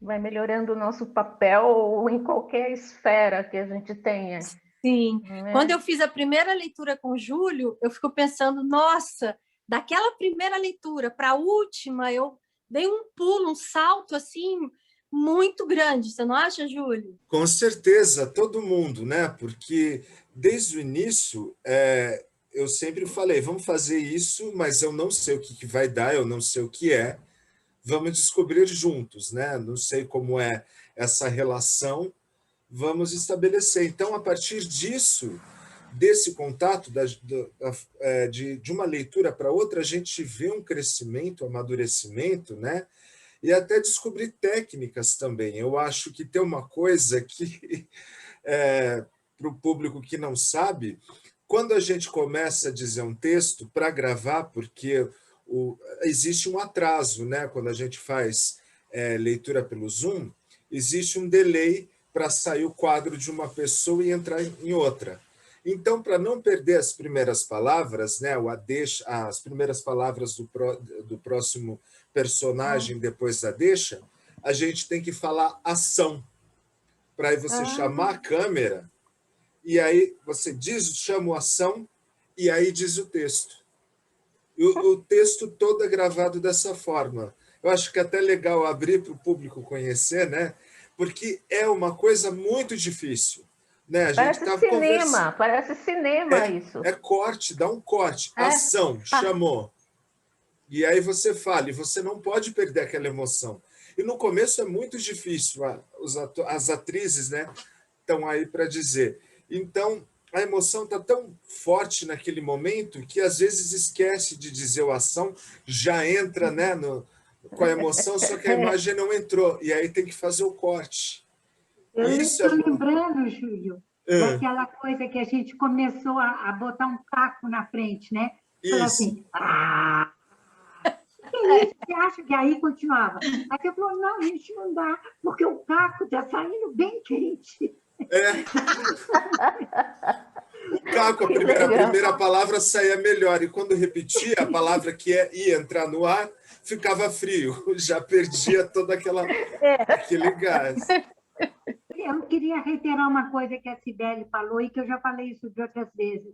vai melhorando o nosso papel em qualquer esfera que a gente tenha. Sim. Né? Quando eu fiz a primeira leitura com o Júlio, eu fico pensando, nossa, daquela primeira leitura para a última, eu dei um pulo, um salto assim muito grande. Você não acha, Júlio? Com certeza, todo mundo, né? Porque desde o início eu sempre falei, vamos fazer isso, mas eu não sei o que vai dar, eu não sei o que é. Vamos descobrir juntos, né? Não sei como é essa relação, vamos estabelecer. Então, a partir disso, desse contato, de uma leitura para outra, a gente vê um crescimento, um amadurecimento, né? E até descobrir técnicas também. Eu acho que tem uma coisa que, para o público que não sabe, quando a gente começa a dizer um texto para gravar, porque existe um atraso, né? Quando a gente faz leitura pelo Zoom, existe um delay para sair o quadro de uma pessoa e entrar em outra. Então, para não perder as primeiras palavras, né, as primeiras palavras do próximo personagem depois da deixa, a gente tem que falar ação, para aí você chamar a câmera, e aí você chama o ação, e aí diz o texto. O texto todo é gravado dessa forma. Eu acho que é até legal abrir para o público conhecer, né? Porque é uma coisa muito difícil. Né? A gente parece cinema isso. É corte, dá um corte. Ação, chamou. E aí você fala, e você não pode perder aquela emoção. E no começo é muito difícil, as atrizes, né, estão aí para dizer. Então, a emoção está tão forte naquele momento que às vezes esquece de dizer a ação, já entra, né, com a emoção, só que a imagem não entrou, e aí tem que fazer o corte. Eu estou lembrando, Júlio, daquela coisa que a gente começou a botar um caco na frente, né? Falar assim, você acha que aí continuava? Aí você falou, não, a gente não dá, porque o caco está saindo bem quente. O caco, a primeira palavra saía melhor, e quando repetia a palavra que ia entrar no ar, ficava frio, já perdia todo aquele gás. Eu queria reiterar uma coisa que a Cibele falou, e que eu já falei isso de outras vezes,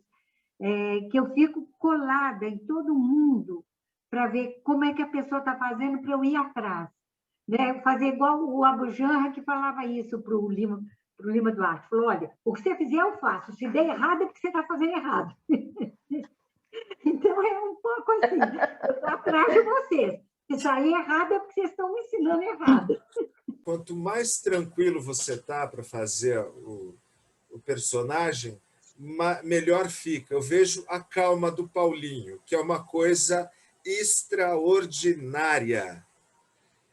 que eu fico colada em todo mundo para ver como é que a pessoa está fazendo para eu ir atrás. Né? Fazer igual o Abu Janra, que falava isso para o Lima Duarte. Falou, olha, o que você fizer eu faço, se der errado é porque você está fazendo errado. Então, é um pouco assim, eu estou atrás de vocês. Se sair errado é porque vocês estão me ensinando errado. Quanto mais tranquilo você está para fazer o personagem, melhor fica. Eu vejo a calma do Paulinho, que é uma coisa extraordinária.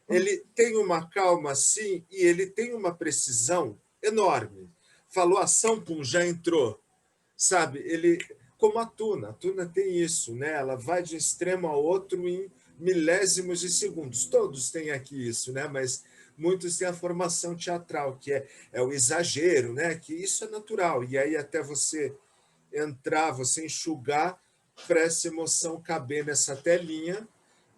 Ele tem uma calma assim e ele tem uma precisão enorme. Falou ação, pum, já entrou. Sabe? Ele, como a Tuna tem isso, né? Ela vai de um extremo a outro em milésimos de segundos. Todos têm aqui isso, né? Mas muitos têm a formação teatral, que é o exagero, né? Que isso é natural. E aí até você entrar, você enxugar para essa emoção caber nessa telinha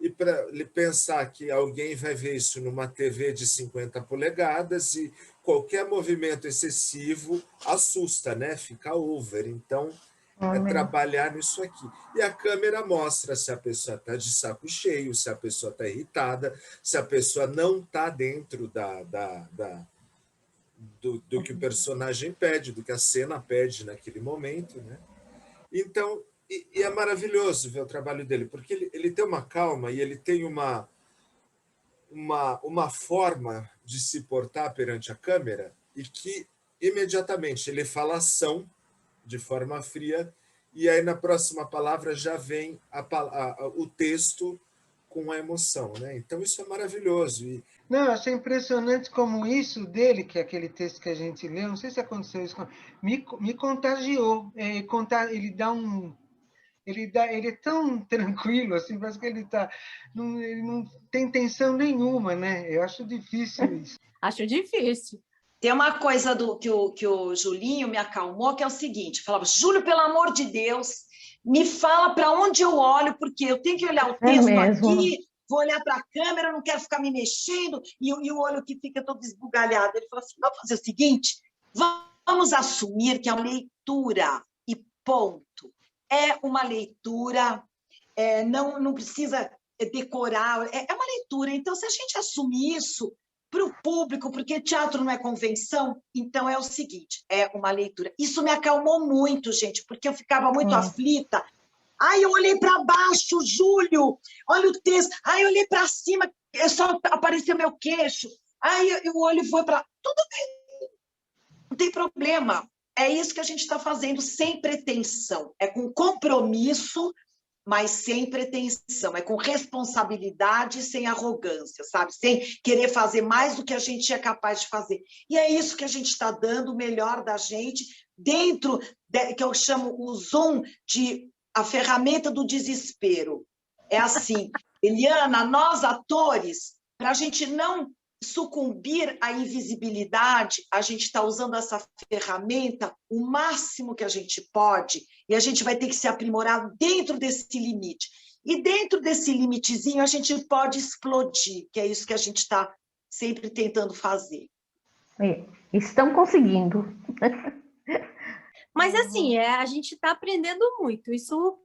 e para pensar que alguém vai ver isso numa TV de 50 polegadas e qualquer movimento excessivo assusta, né? Fica over. Então, trabalhar nisso aqui. E a câmera mostra se a pessoa está de saco cheio, se a pessoa está irritada, se a pessoa não está dentro do que o personagem pede, do que a cena pede naquele momento, né? Então, e é maravilhoso ver o trabalho dele, porque ele tem uma calma e ele tem uma forma de se portar perante a câmera e que, imediatamente, ele fala ação de forma fria e aí, na próxima palavra, já vem o texto com a emoção, né? Então, isso é maravilhoso. Não, eu achei impressionante como isso dele, que é aquele texto que a gente leu, não sei se aconteceu isso, me contagiou. Ele dá um... Ele é tão tranquilo, assim, parece que ele não tem tensão nenhuma, né? Eu acho difícil isso. Acho difícil. Tem uma coisa que o Julinho me acalmou, que é o seguinte, falava, Júlio, pelo amor de Deus, me fala para onde eu olho, porque eu tenho que olhar o texto aqui vou olhar para a câmera, não quero ficar me mexendo, e o olho que fica todo esbugalhado. Ele falou assim, vamos fazer o seguinte, vamos assumir que é uma leitura, e ponto. É uma leitura, não precisa decorar, é uma leitura. Então, se a gente assumir isso para o público, porque teatro não é convenção, então é o seguinte, é uma leitura. Isso me acalmou muito, gente, porque eu ficava muito aflita. Ai, eu olhei para baixo, Júlio, olha o texto. Ai, eu olhei para cima, só apareceu meu queixo. Ai, o olho foi para... Tudo bem, não tem problema. É isso que a gente está fazendo sem pretensão. É com compromisso, mas sem pretensão. É com responsabilidade, sem arrogância, sabe? Sem querer fazer mais do que a gente é capaz de fazer. E é isso que a gente está dando, o melhor da gente, dentro, que eu chamo o Zoom de a ferramenta do desespero. É assim, Eliana, nós atores, para a gente não sucumbir à invisibilidade, a gente está usando essa ferramenta o máximo que a gente pode, e a gente vai ter que se aprimorar dentro desse limite. E dentro desse limitezinho, a gente pode explodir, que é isso que a gente está sempre tentando fazer. Estão conseguindo. Mas, assim, a gente está aprendendo muito. Isso,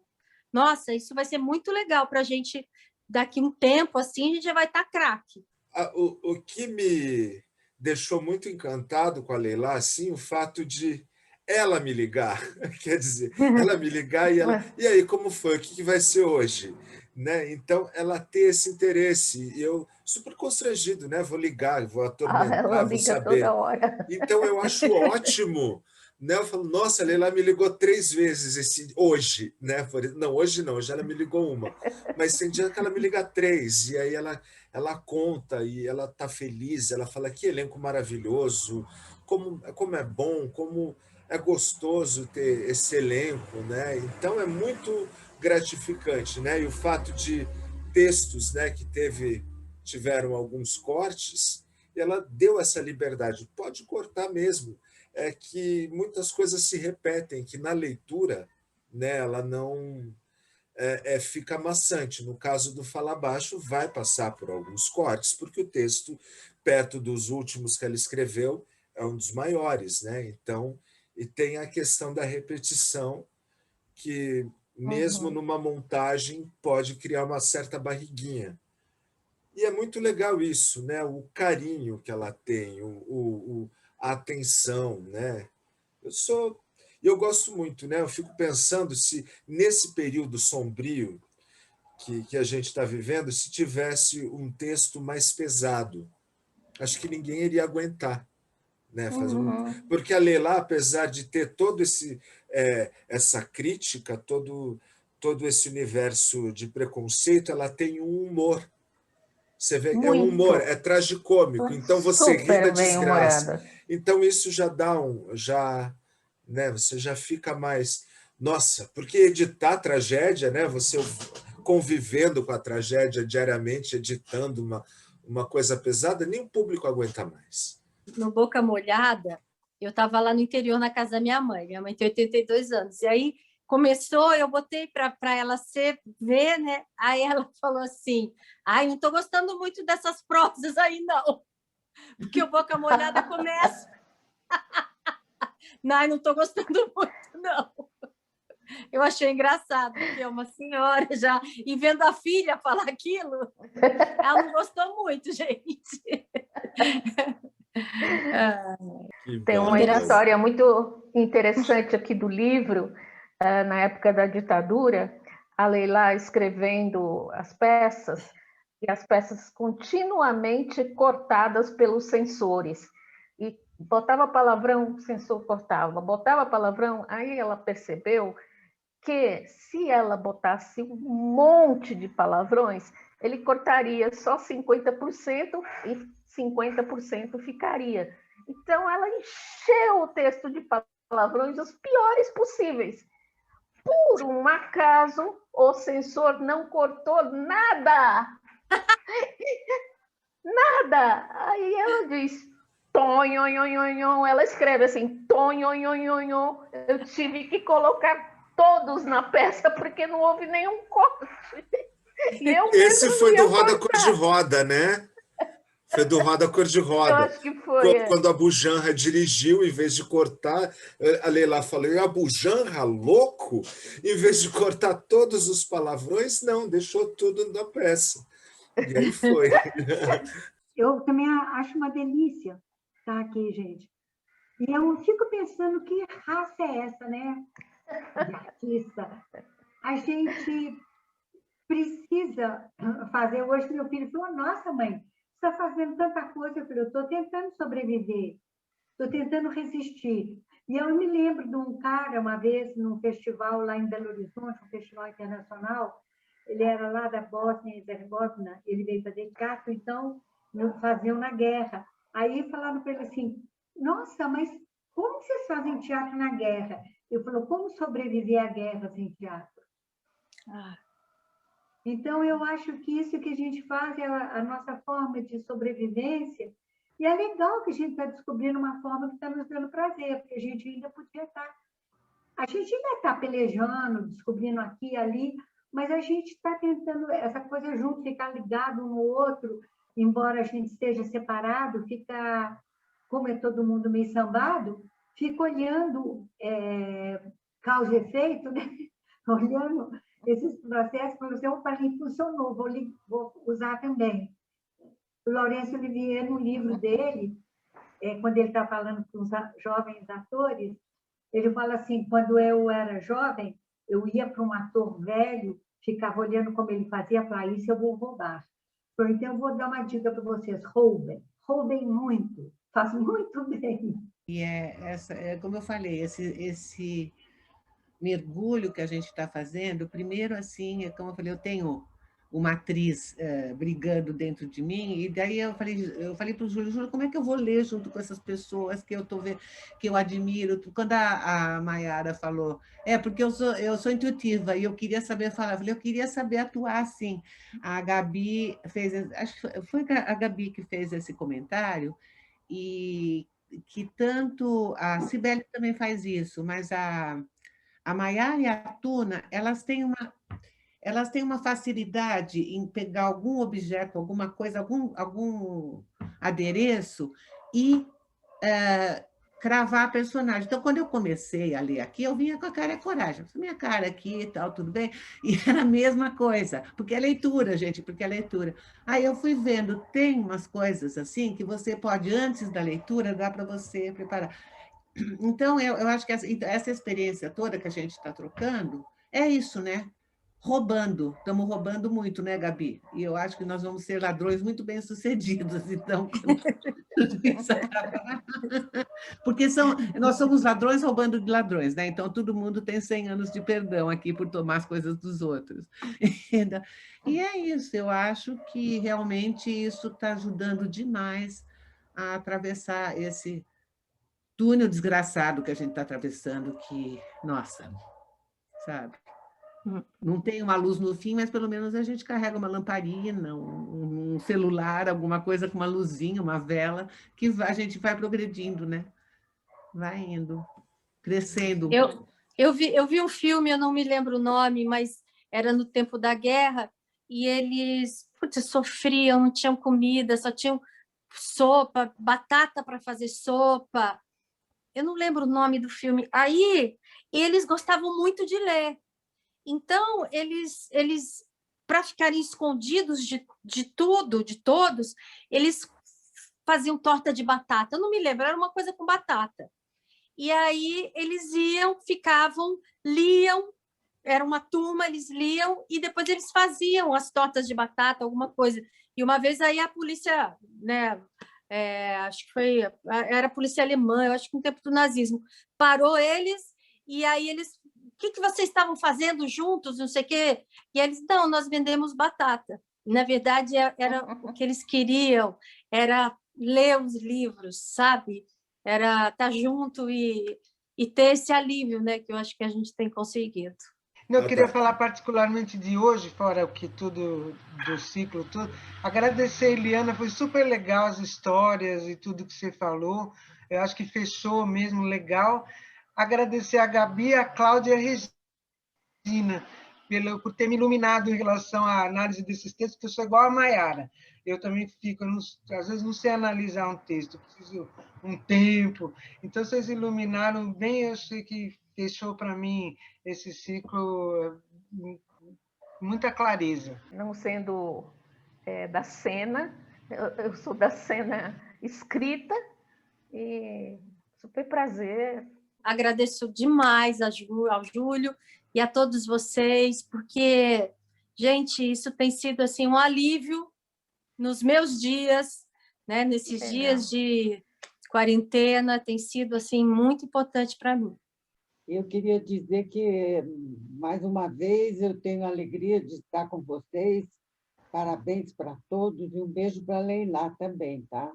nossa, isso vai ser muito legal para a gente, daqui um tempo, assim, a gente já vai estar craque. O que me deixou muito encantado com a Leila, assim, o fato de ela me ligar, quer dizer, ela me ligar e ela... E aí, como foi? O que vai ser hoje? Né? Então, ela ter esse interesse. E eu, super constrangido, né? Vou ligar, vou atormentar, ela vou liga saber. toda hora. Então, eu acho ótimo. Né? Eu falo, nossa, a Leila me ligou 3 vezes hoje. Né? Não, hoje não, hoje ela me ligou uma. Mas tem dia que ela me liga 3, e aí ela conta, e ela está feliz, ela fala que elenco maravilhoso, como é bom, como é gostoso ter esse elenco. Né? Então, é muito gratificante. Né? E o fato de textos, né, que tiveram alguns cortes, ela deu essa liberdade. Pode cortar mesmo. É que muitas coisas se repetem, que na leitura, né, ela não fica maçante. No caso do Fala Baixo, vai passar por alguns cortes, porque o texto, perto dos últimos que ela escreveu, é um dos maiores. Né? Então, e tem a questão da repetição, que mesmo numa montagem pode criar uma certa barriguinha. E é muito legal isso, né? O carinho que ela tem, a atenção, né? Eu gosto muito, né? Eu fico pensando se nesse período sombrio que a gente está vivendo, se tivesse um texto mais pesado, acho que ninguém iria aguentar, né? Porque a Leila, apesar de ter todo essa crítica, todo esse universo de preconceito, ela tem um humor. Você vê, é um humor, é tragicômico, então você ri da desgraça. Então isso já dá né, você já fica mais... Nossa, porque editar tragédia, né, você convivendo com a tragédia diariamente, editando uma coisa pesada, nem o público aguenta mais. No Boca Molhada, eu estava lá no interior, na casa da minha mãe tem 82 anos, e aí começou, eu botei para ela ver, né? Aí ela falou assim, ai, não estou gostando muito dessas prosas aí, não, porque o Boca Molhada começa. Não estou gostando muito, não. Eu achei engraçado, porque é uma senhora já, e vendo a filha falar aquilo, ela não gostou muito, gente. Tem uma história muito interessante aqui do livro, na época da ditadura, a Leila escrevendo as peças, e as peças continuamente cortadas pelos censores. E botava palavrão, o censor cortava, botava palavrão, aí ela percebeu que se ela botasse um monte de palavrões, ele cortaria só 50% e 50% ficaria. Então, ela encheu o texto de palavrões os piores possíveis. Por um acaso, o censor não cortou nada. Nada. Aí ela diz, tonhonhonhonhon. Ela escreve assim, tonhonhonhonhon. Eu tive que colocar todos na peça, porque não houve nenhum corte. E eu Esse mesmo foi não do ia Roda cortar. Cor-de-Roda, né? Foi do Roda Eu Cor-de-Roda. acho que foi. Quando a Bujanra dirigiu, em vez de cortar, a Leila falou, e a Bujanra, louco? Em vez de cortar todos os palavrões, não, deixou tudo na peça. E aí foi. Eu também acho uma delícia estar aqui, gente. E eu fico pensando que raça é essa, né? De artista. A gente precisa fazer. Hoje meu filho falou, nossa, mãe, você está fazendo tanta coisa. Eu falei, eu estou tentando sobreviver, estou tentando resistir. E eu me lembro de um cara, uma vez, num festival lá em Belo Horizonte, um festival internacional, ele era lá da Bósnia e Herzegovina, ele veio fazer teatro, então faziam na guerra. Aí falaram para ele assim, nossa, mas como vocês fazem teatro na guerra? Eu falei, como sobreviver à guerra sem teatro? Então, eu acho que isso que a gente faz é a nossa forma de sobrevivência, e é legal que a gente está descobrindo uma forma que está nos dando prazer, porque a gente ainda podia estar... A gente ainda está pelejando, descobrindo aqui e ali, mas a gente está tentando essa coisa junto, ficar ligado um no outro, embora a gente esteja separado, ficar, como é todo mundo meio sambado, fica olhando causa e efeito, né? Olhando esses processos, para você, opa, ali funcionou, vou usar também. O Laurence Olivier, no livro dele, quando ele está falando com os jovens atores, ele fala assim, quando eu era jovem, eu ia para um ator velho, ficava olhando como ele fazia, para isso eu vou roubar. Então, eu vou dar uma dica para vocês, roubem muito, faz muito bem. E como eu falei, esse mergulho que a gente está fazendo, primeiro, assim, como eu falei, eu tenho uma atriz brigando dentro de mim, e daí eu falei para o Júlio, como é que eu vou ler junto com essas pessoas que eu tô vendo, que eu admiro? Quando a Maiara falou, porque eu sou intuitiva, e eu queria saber falar, eu queria saber atuar assim. A Gabi fez, acho que foi a Gabi que fez esse comentário, e que tanto a Cibele também faz isso, mas a Maiara e a Tuna, elas têm uma facilidade em pegar algum objeto, alguma coisa, algum adereço e cravar a personagem. Então, quando eu comecei a ler aqui, eu vinha com a cara e a coragem. Minha cara aqui e tal, tudo bem? E era a mesma coisa, porque é leitura, gente, porque é leitura. Aí eu fui vendo, tem umas coisas assim que você pode, antes da leitura, dá para você preparar. Então, eu acho que essa experiência toda que a gente está trocando é isso, né? Estamos roubando muito, né, Gabi? E eu acho que nós vamos ser ladrões muito bem-sucedidos, então, quando isso acabar. Porque nós somos ladrões roubando de ladrões, né? Então, todo mundo tem 100 anos de perdão aqui por tomar as coisas dos outros. E é isso, eu acho que realmente isso está ajudando demais a atravessar esse túnel desgraçado que a gente está atravessando, que, nossa, sabe? Não tem uma luz no fim, mas pelo menos a gente carrega uma lamparina, um celular, alguma coisa com uma luzinha, uma vela, que a gente vai progredindo, né? Vai indo, crescendo. Eu vi um filme, eu não me lembro o nome, mas era no tempo da guerra, e eles sofriam, não tinham comida, só tinham sopa, batata para fazer sopa. Eu não lembro o nome do filme. Aí, eles gostavam muito de ler. Então, eles para ficarem escondidos de tudo, de todos, eles faziam torta de batata. Eu não me lembro, era uma coisa com batata. E aí, eles iam, ficavam, liam, era uma turma, eles liam, e depois eles faziam as tortas de batata, alguma coisa. E uma vez aí a polícia, né, acho que era a polícia alemã, eu acho que no tempo do nazismo, parou eles, e aí eles, o que vocês estavam fazendo juntos, não sei o quê? E eles, não, nós vendemos batata. Na verdade, era o que eles queriam, era ler os livros, sabe? Era estar junto e ter esse alívio, né, que eu acho que a gente tem conseguido. Eu queria falar particularmente de hoje, fora o que tudo do ciclo, tudo. Agradecer, Eliana, foi super legal as histórias e tudo que você falou. Eu acho que fechou mesmo legal. Agradecer a Gabi, a Cláudia e a Regina, por ter me iluminado em relação à análise desses textos, porque eu sou igual a Maiara. Eu também fico, às vezes não sei analisar um texto, preciso um tempo. Então, vocês iluminaram bem, eu sei que deixou para mim esse ciclo muita clareza. Não sendo da cena, eu sou da cena escrita, e super prazer. Agradeço demais ao Júlio e a todos vocês, porque, gente, isso tem sido assim um alívio nos meus dias, né? Nesses dias de quarentena, tem sido assim muito importante para mim. Eu queria dizer que, mais uma vez, eu tenho a alegria de estar com vocês. Parabéns para todos e um beijo para a Leilá também, tá?